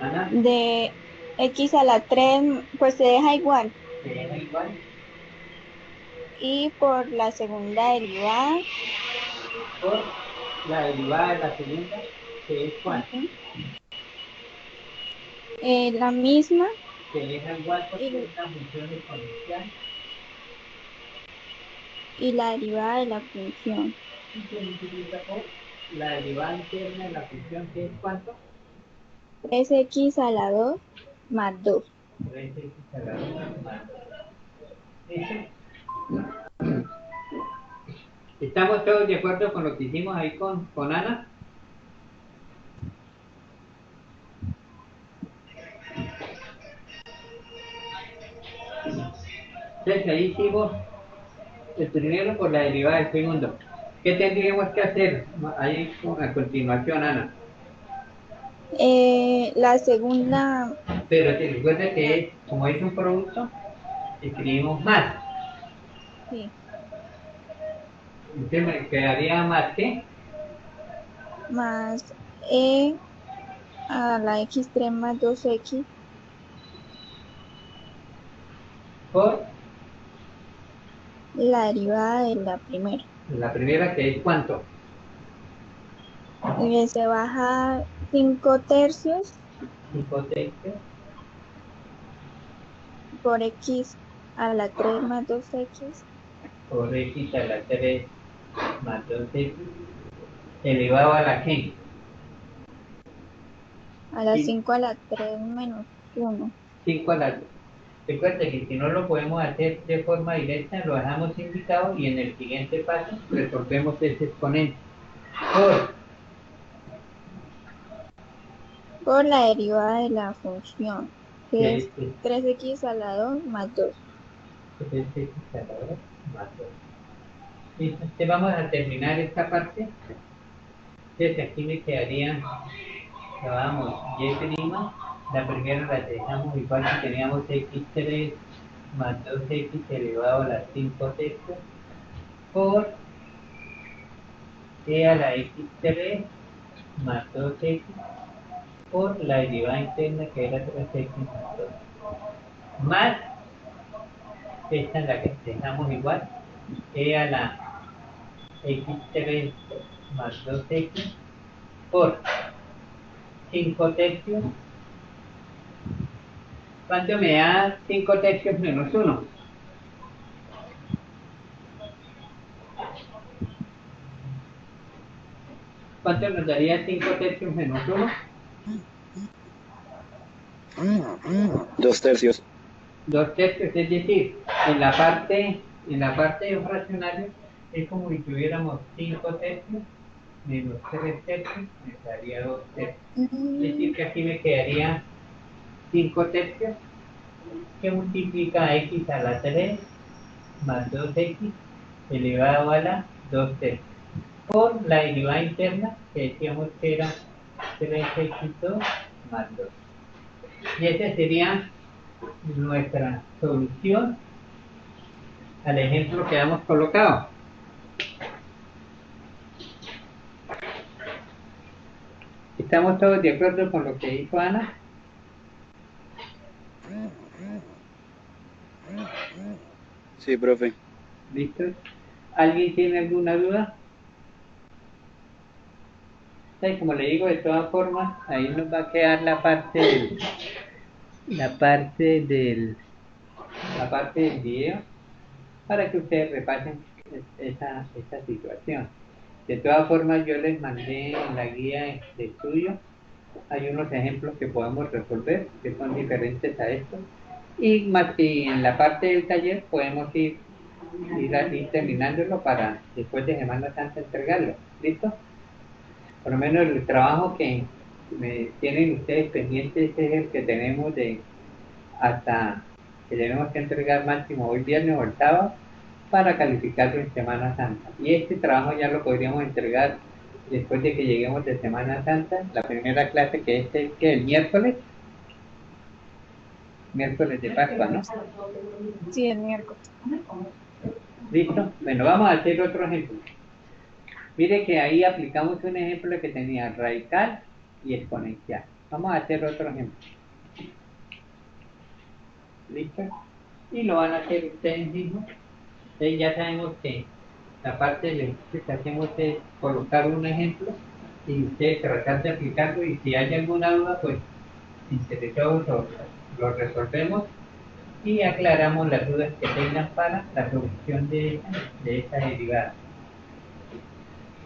Ana, de x a la 3, pues se deja igual. se deja igual. Y por la segunda derivada, Por la derivada de la segunda, que es cuánto. la misma. Se deja igual porque Y, es una función exponencial. y la derivada de la función. Y se multiplica por la derivada interna de la función, que es cuánto. 3x a la 2 más 2. 3x a la 2 más 2. ¿Listo? ¿Estamos todos de acuerdo con lo que hicimos ahí con Ana? Entonces ahí hicimos el primero por la derivada del segundo. ¿Qué tendríamos que hacer ahí a continuación, Ana? La segunda, Pero te recuerda que es, como es un producto, escribimos más. sí, Entonces me quedaría más que más e a la x3 más 2x por la derivada de la primera. la primera, que es cuánto. Se baja 5 tercios 5 tercios por x a la 3 más 2x por x a la 3 más 2x elevado a la g. a la Sí. 5 a la 3 menos 1. 5 a la... Recuerda que si no lo podemos hacer de forma directa, lo dejamos indicado y en el siguiente paso resolvemos ese exponente. Por la derivada de la función, que Que es 3x a la 2 más 2. 3x a la 2 más 2. Listo, entonces vamos a terminar esta parte. Entonces aquí me quedaría, vamos, y', la primera la dejamos igual que teníamos x3 más 2x elevado a las 5 tercios por e a la x3 más 2x por la derivada interna que era 3x más 2. Más, esta es la que dejamos igual, e a la x3 más 2x por 5 tercios. ¿Cuánto me da 5 tercios menos 1? ¿Cuánto nos daría 5 tercios menos 1? 2 tercios. 2 tercios, es decir, en la parte de un fraccionario es como si tuviéramos 5 tercios menos 3 tercios, me daría 2 tercios. Es decir, que aquí me quedaría 5 tercios, que multiplica x a la 3 más 2x elevado a la 2 tercios, por la derivada interna, que decíamos que era 3x2 más 2. Y esa sería nuestra solución al ejemplo que hemos colocado. ¿Estamos todos de acuerdo con lo que dijo Ana? Sí, profe. ¿Listo? ¿Alguien tiene alguna duda? Sí, como le digo, de todas formas, ahí nos va a quedar la parte del video para que ustedes repasen esa situación. De todas formas, yo les mandé en la guía de estudio, hay unos ejemplos que podemos resolver que son diferentes a estos, y en la parte del taller podemos ir terminándolo para después de Semana Santa entregarlo. ¿Listo? Por lo menos el trabajo que me tienen ustedes pendientes es el que tenemos hasta que tenemos que entregar máximo hoy viernes o el sábado para calificarlo en Semana Santa. Y este trabajo ya lo podríamos entregar después de que lleguemos de Semana Santa, la primera clase que es el miércoles de Pascua, ¿no? Sí, el miércoles. ¿Listo? Bueno, vamos a hacer otro ejemplo. Mire que ahí aplicamos un ejemplo que tenía radical y exponencial. Vamos a hacer otro ejemplo. ¿Listo? Y lo van a hacer ustedes mismos. Entonces ya sabemos que la parte del ejercicio que hacemos es colocar un ejemplo y ustedes tratar de aplicarlo, y si hay alguna duda, pues interesados lo resolvemos y aclaramos las dudas que tengan para la solución de esta derivada.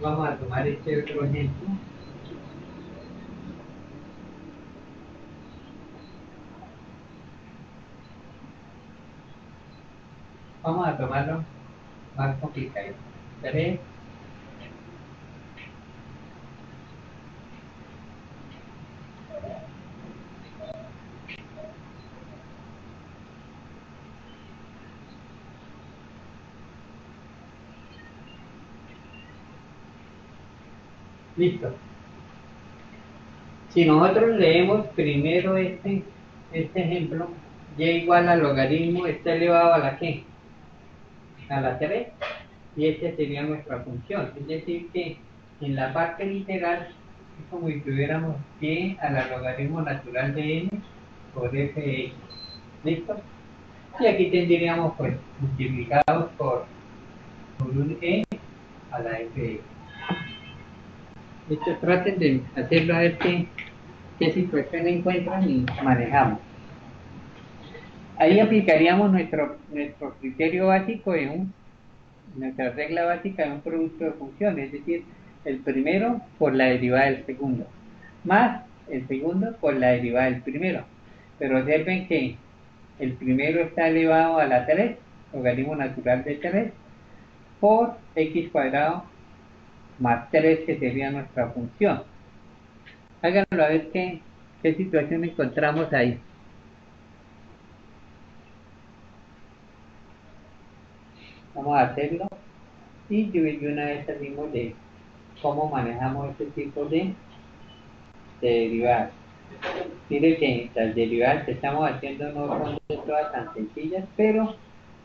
Vamos a tomar este otro ejemplo. Vamos a tomarlo más complicado. 3 Listo. Si nosotros leemos primero este ejemplo, y igual al logaritmo está elevado a la ¿qué? A la 3, y esta sería nuestra función. Es decir, que en la parte literal es como si tuviéramos y al logaritmo natural de n por f de x. ¿Listo? Y aquí tendríamos pues multiplicados por un e a la f de x. Listo, traten de hacerlo a ver qué situación encuentran y manejamos. Ahí aplicaríamos nuestro criterio básico nuestra regla básica de un producto de funciones, es decir, el primero por la derivada del segundo, más el segundo por la derivada del primero. Pero observen que el primero está elevado a la 3, logaritmo natural de 3, por x cuadrado más 3, que sería nuestra función. Háganlo a ver qué situación encontramos ahí. Vamos a hacerlo y de una vez salimos de cómo manejamos este tipo de derivadas. Mire que las derivadas que estamos haciendo no son de todas tan sencillas, pero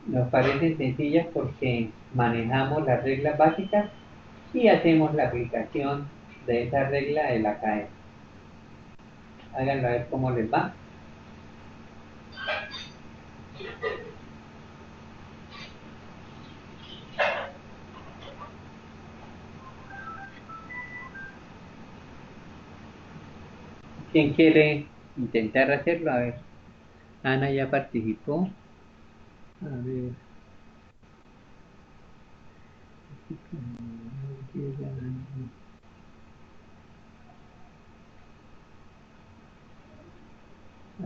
nos parecen sencillas porque manejamos las reglas básicas y hacemos la aplicación de esa regla de la CAE. Háganlo a ver cómo les va. ¿Quién quiere intentar hacerlo? A ver. Ana ya participó. A ver.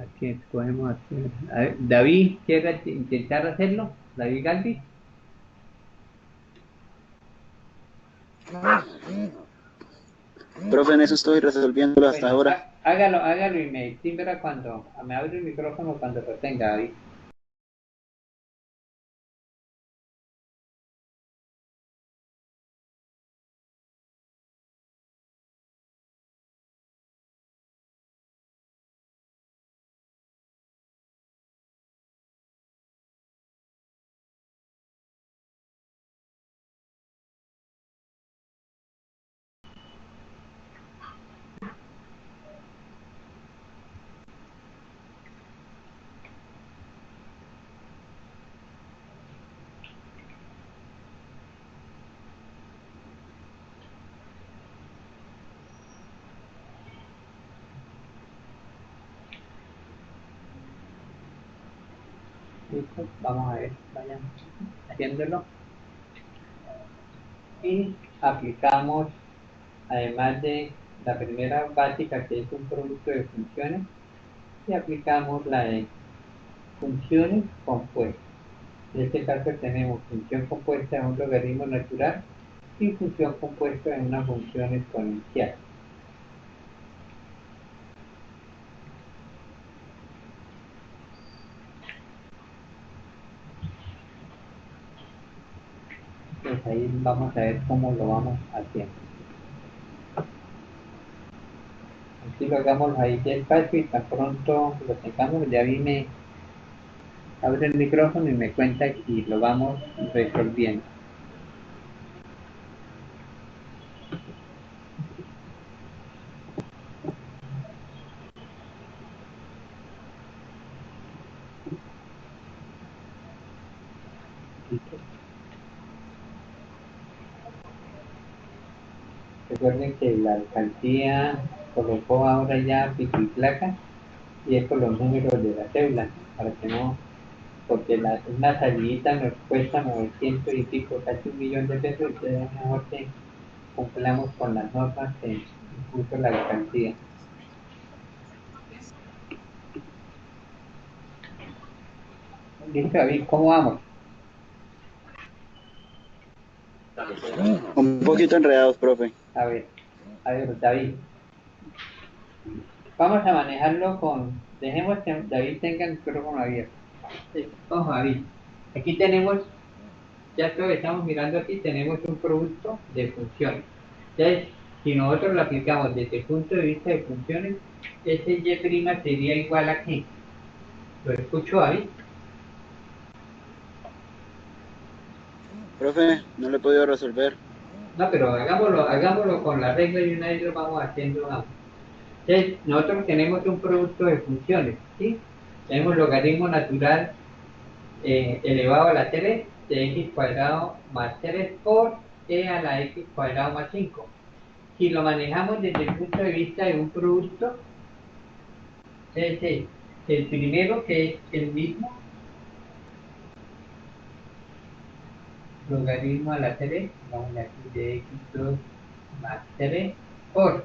Aquí escogemos aquí. A ver, David, ¿quiere intentar hacerlo? David Galvis. Profe, en eso estoy resolviéndolo hasta Bueno, ahora. hágalo y me timbra cuando me abre el micrófono cuando lo tenga, David. Listo, vamos a ver, vayan haciéndolo. Y aplicamos, además de la primera básica que es un producto de funciones, y aplicamos la de funciones compuestas. En este caso tenemos función compuesta en un logaritmo natural y función compuesta en una función exponencial. Pues ahí vamos a ver cómo lo vamos haciendo. Aquí lo hagamos ahí despacio y tan pronto lo tengamos, ya vi me abre el micrófono y me cuenta y lo vamos resolviendo. Recuerden que la alcaldía colocó ahora ya pico y placa y es con los números de la cédula, para que no, porque una salidita nos cuesta 900 y pico, casi 1.000.000 de pesos, entonces es mejor que cumplamos con las normas que impuso la alcaldía. Listo, David, ¿cómo vamos? Un poquito enredados, profe. A ver, David. Vamos a manejarlo dejemos que David tenga el micrófono abierto. Ojo, David. Aquí tenemos, ya que estamos mirando aquí, tenemos un producto de funciones. Entonces, si nosotros lo aplicamos desde el punto de vista de funciones, ese y' sería igual a ¿qué? ¿Lo escucho, David? Profe, no lo he podido resolver. No, pero hagámoslo con la regla y una vez lo vamos haciendo. Entonces, nosotros tenemos un producto de funciones, ¿sí? Tenemos logaritmo natural elevado a la 3 de x cuadrado más 3 por e a la x cuadrado más 5. Si lo manejamos desde el punto de vista de un producto, es el primero que es el mismo, logaritmo a la 3, vamos a decir de x2 más 3 por,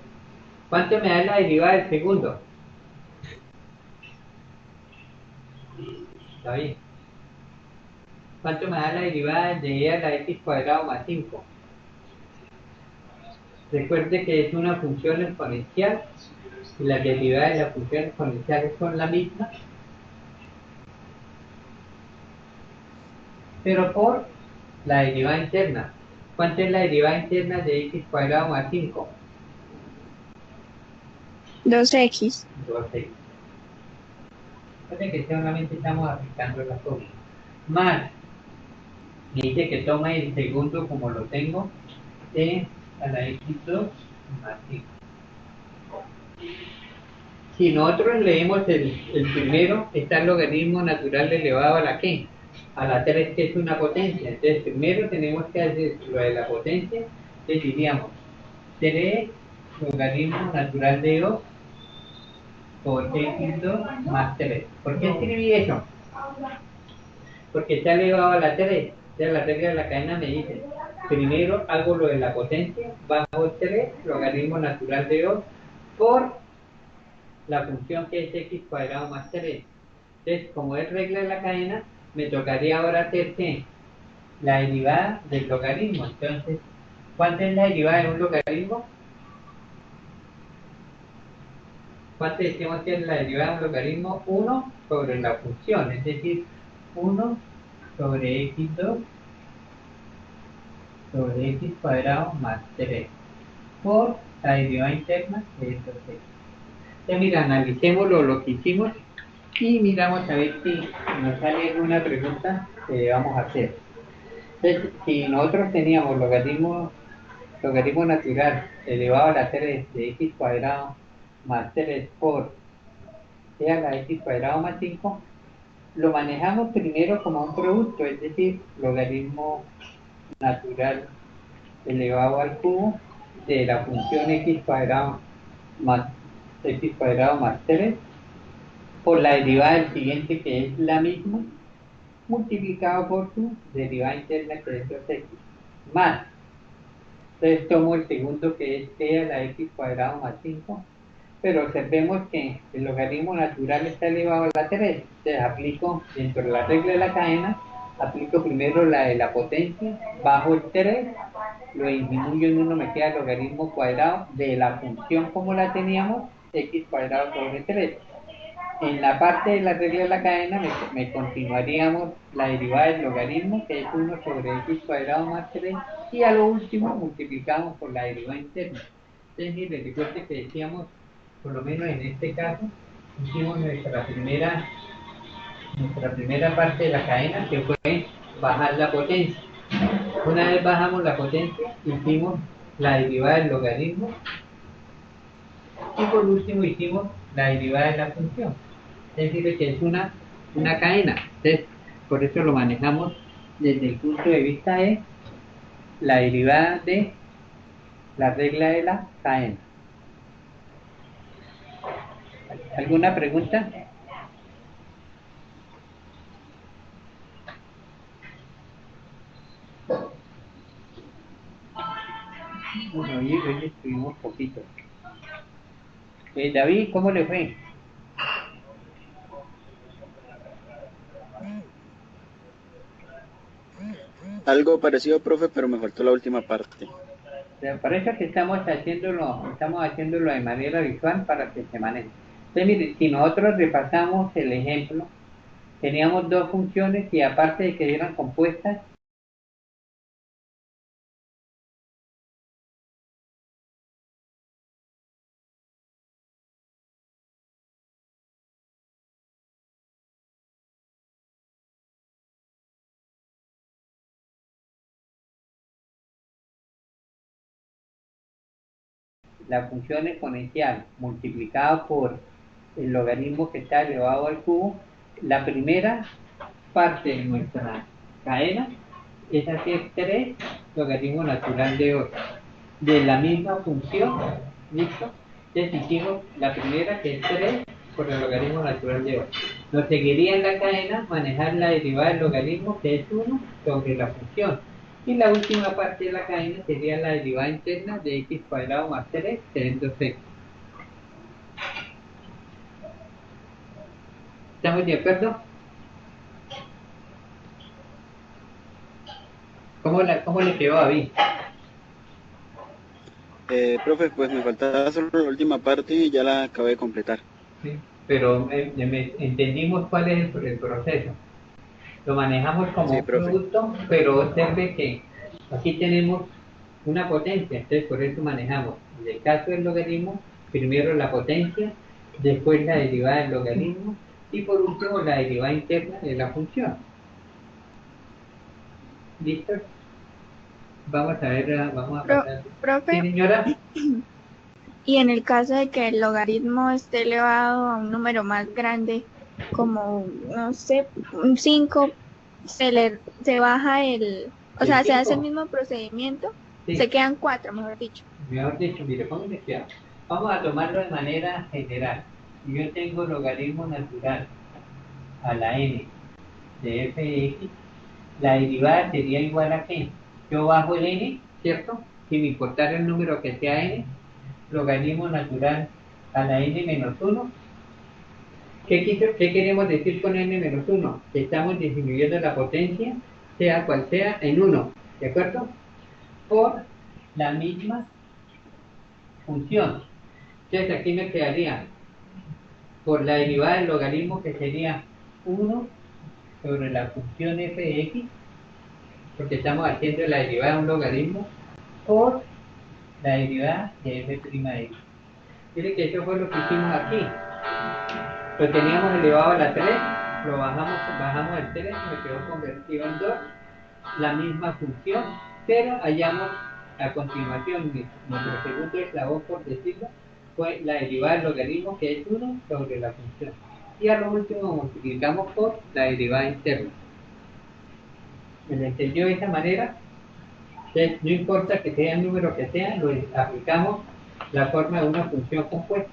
¿cuánto me da la derivada del segundo? ¿Está bien? ¿Cuánto me da la derivada de e a la x cuadrado más 5? Recuerde que es una función exponencial y las derivadas de las funciones exponenciales son la misma, pero por la derivada interna. ¿Cuánto es la derivada interna de x cuadrado más 5? 2x. 2x. Recuerde que solamente estamos aplicando la fórmula. Más Me dice que toma el segundo como lo tengo, e a la x2 más 5. Si nosotros leemos el primero, está el logaritmo natural elevado a la ¿qué? A la 3, que es una potencia. Entonces, primero tenemos que hacer lo de la potencia. Entonces, diríamos 3 logaritmo natural de 2 por x2 más 3. ¿Por qué escribí eso? Porque está elevado a la 3. Entonces, la regla de la cadena me dice, primero hago lo de la potencia, bajo 3 logaritmo natural de 2 por la función que es x cuadrado más 3. Entonces, como es regla de la cadena, me tocaría ahora hacer ¿qué? La derivada del logaritmo. Entonces, ¿cuánto es la derivada de un logaritmo? ¿Cuánto decimos que es la derivada de un logaritmo? 1 sobre la función, es decir, 1 sobre x2 sobre x cuadrado más 3 por la derivada interna de estos x. Entonces, mira, analicemos lo que hicimos y miramos a ver si nos sale alguna pregunta que vamos a hacer. Entonces, si nosotros teníamos logaritmo natural elevado a la 3 de x cuadrado más 3 por e a la x cuadrado más 5, lo manejamos primero como un producto, es decir, logaritmo natural elevado al cubo de la función x cuadrado más 3 por la derivada del siguiente, que es la misma, multiplicado por su derivada interna, que es 2x, más. Entonces tomo el segundo, que es e a la x cuadrado más 5, pero observemos que el logaritmo natural está elevado a la 3. Entonces aplico dentro de la regla de la cadena, aplico primero la de la potencia, bajo el 3, lo disminuyo en 1, me queda el logaritmo cuadrado de la función como la teníamos, x cuadrado sobre 3. En la parte de la regla de la cadena me continuaríamos la derivada del logaritmo, que es 1 sobre x cuadrado más 3, y a lo último multiplicamos por la derivada interna. Entonces, mire, recuerde que decíamos, por lo menos en este caso, hicimos nuestra primera parte de la cadena, que fue bajar la potencia. Una vez bajamos la potencia, hicimos la derivada del logaritmo, y por último hicimos la derivada de la función. Es decir, que es una cadena. Entonces, por eso lo manejamos desde el punto de vista de la derivada de la regla de la cadena. ¿Alguna pregunta? Bueno, hoy escribimos poquito. David, ¿cómo le fue? Algo parecido, profe, pero me faltó la última parte. Parece que estamos haciéndolo de manera visual para que se maneje. Entonces, mire, si nosotros repasamos el ejemplo, teníamos dos funciones y aparte de que eran compuestas, la función exponencial multiplicada por el logaritmo que está elevado al cubo, la primera parte de nuestra cadena es hacer 3 logaritmo natural de 8 de la misma función. ¿Listo? Entonces hicimos la primera, que es 3 por el logaritmo natural de 8. Nos seguiría en la cadena manejar la derivada del logaritmo, que es 1 sobre la función. Y la última parte de la cadena sería la derivada interna de x cuadrado más 3, que es 2x. ¿Estamos de acuerdo? ¿Cómo le quedó a David? Profe, pues me faltaba solo la última parte y ya la acabé de completar. Sí, pero entendimos cuál es el proceso. Lo manejamos como Sí, un profe. producto, pero observe que aquí tenemos una potencia, entonces por eso manejamos, en el caso del logaritmo, primero la potencia, después la derivada del logaritmo y por último la derivada interna de la función. ¿Listo? Vamos a ver, vamos a Pro- pasar. Sí, profe, señora. y en el caso de que el logaritmo esté elevado a un número más grande, como, no sé, un 5, se baja o ¿El sea, se hace el 5? mismo procedimiento, se Sí. quedan 4, mejor dicho. Mejor dicho, mire, póngale cuidado. Vamos a tomarlo de manera general. Si yo tengo logaritmo natural a la n de f de x, la derivada sería igual a qué? Yo bajo el n, ¿cierto? Sin importar el número que sea n, logaritmo natural a la n menos 1. ¿Qué queremos decir con n menos 1? Que estamos disminuyendo la potencia, sea cual sea, en 1, ¿de acuerdo? Por la misma función. Entonces aquí me quedaría por la derivada del logaritmo, que sería 1 sobre la función f de x, porque estamos haciendo la derivada de un logaritmo, por la derivada de f' de x. Miren que eso fue lo que hicimos aquí. Lo teníamos elevado a la 3, lo bajamos el 3, me quedó convertido en 2, la misma función, pero hallamos a continuación nuestro segundo eslabón, por decirlo, fue la derivada del logaritmo, que es 1 sobre la función. Y a lo último multiplicamos por la derivada interna. ¿Me lo entendió de esa manera? Entonces, no importa que sea el número que sea, lo aplicamos la forma de una función compuesta.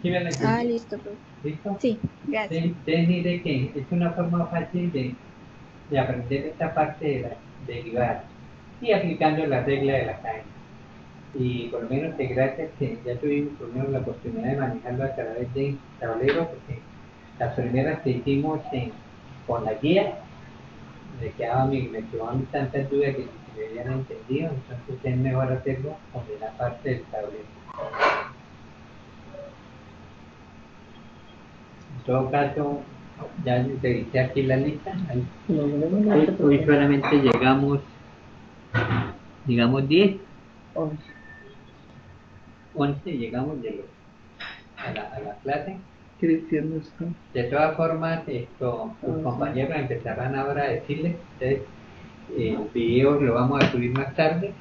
¿Sí me lo entendió? Listo, profe. ¿Listo? Sí, gracias. Entonces, mire que es una forma fácil de aprender esta parte de la derivada y aplicando la regla de la cadena. Y por lo menos gracias que ya tuvimos por lo menos la oportunidad de manejarlo a través de tablero, porque las primeras que hicimos con la guía me quedaban tantas dudas que si me habían entendido, entonces es mejor hacerlo con la parte del tablero. En todo caso, ya revisé aquí la lista. Hoy solamente llegamos, digamos, 10, 11 llegamos a la clase. Cristian no está. De todas formas, tus compañeros empezarán ahora a decirles. Ustedes, el video lo vamos a subir más tarde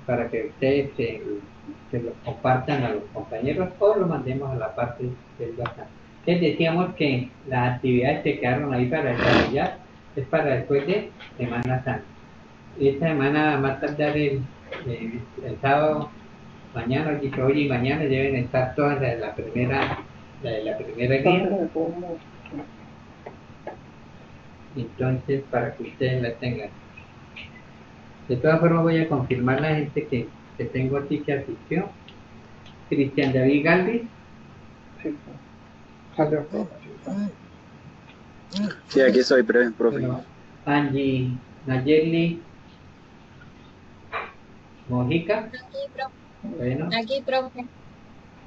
para que ustedes se lo compartan a los compañeros o lo mandemos a la parte del WhatsApp. Les decíamos que las actividades que quedaron ahí para desarrollar es para después de Semana Santa. Esta semana, más tardar el sábado, mañana, hoy y mañana deben estar todas las de la primera guía. Entonces, para que ustedes la tengan. De todas formas, voy a confirmar la gente que tengo aquí que asistió. Cristian David Galvis. Sí, aquí estoy, profe. Bueno, Angie Nayeli Mojica. Bueno. Aquí, profe.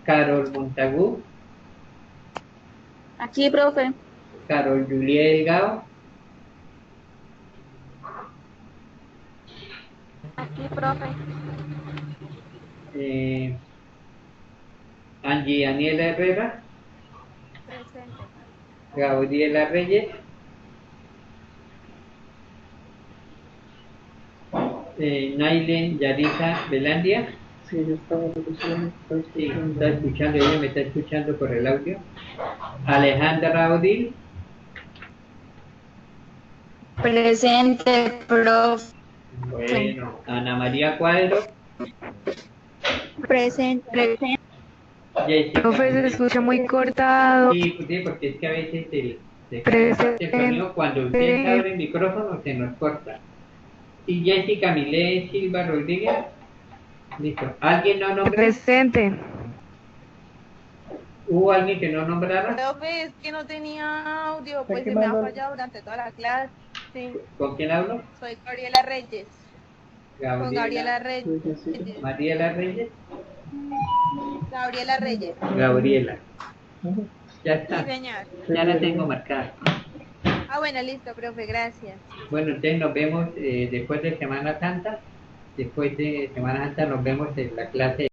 Carol Montagu. Aquí, profe. Carol Julia Delgado. Aquí, profe. Angie Daniela Herrera. Presente. Gabriela Reyes. Nailen Yarisa Belandia. Sí, yo estaba Sí, está escuchando, ella me está escuchando por el audio. Alejandra Odil. Presente, profe. Bueno, Ana María Cuadro. Presente. Jessica. Profe, se escucha muy cortado. Sí, porque es que a veces el Presente. sonido, cuando usted abre el micrófono, se nos corta. Y Jessica Milé Silva Rodríguez. Listo. ¿Alguien no nombró? Presente. ¿Hubo alguien que no nombrara? Profe, es que no tenía audio, pues se me ha fallado durante toda la clase. Sí. ¿Con quién hablo? Soy Gabriela Reyes. Con Gabriela Reyes. Mariela Reyes. Gabriela Reyes. Gabriela. Ya Sí, está. señor. Ya la tengo marcada. Ah, bueno, listo, profe, gracias. Bueno, entonces nos vemos después de Semana Santa. Después de Semana Santa nos vemos en la clase.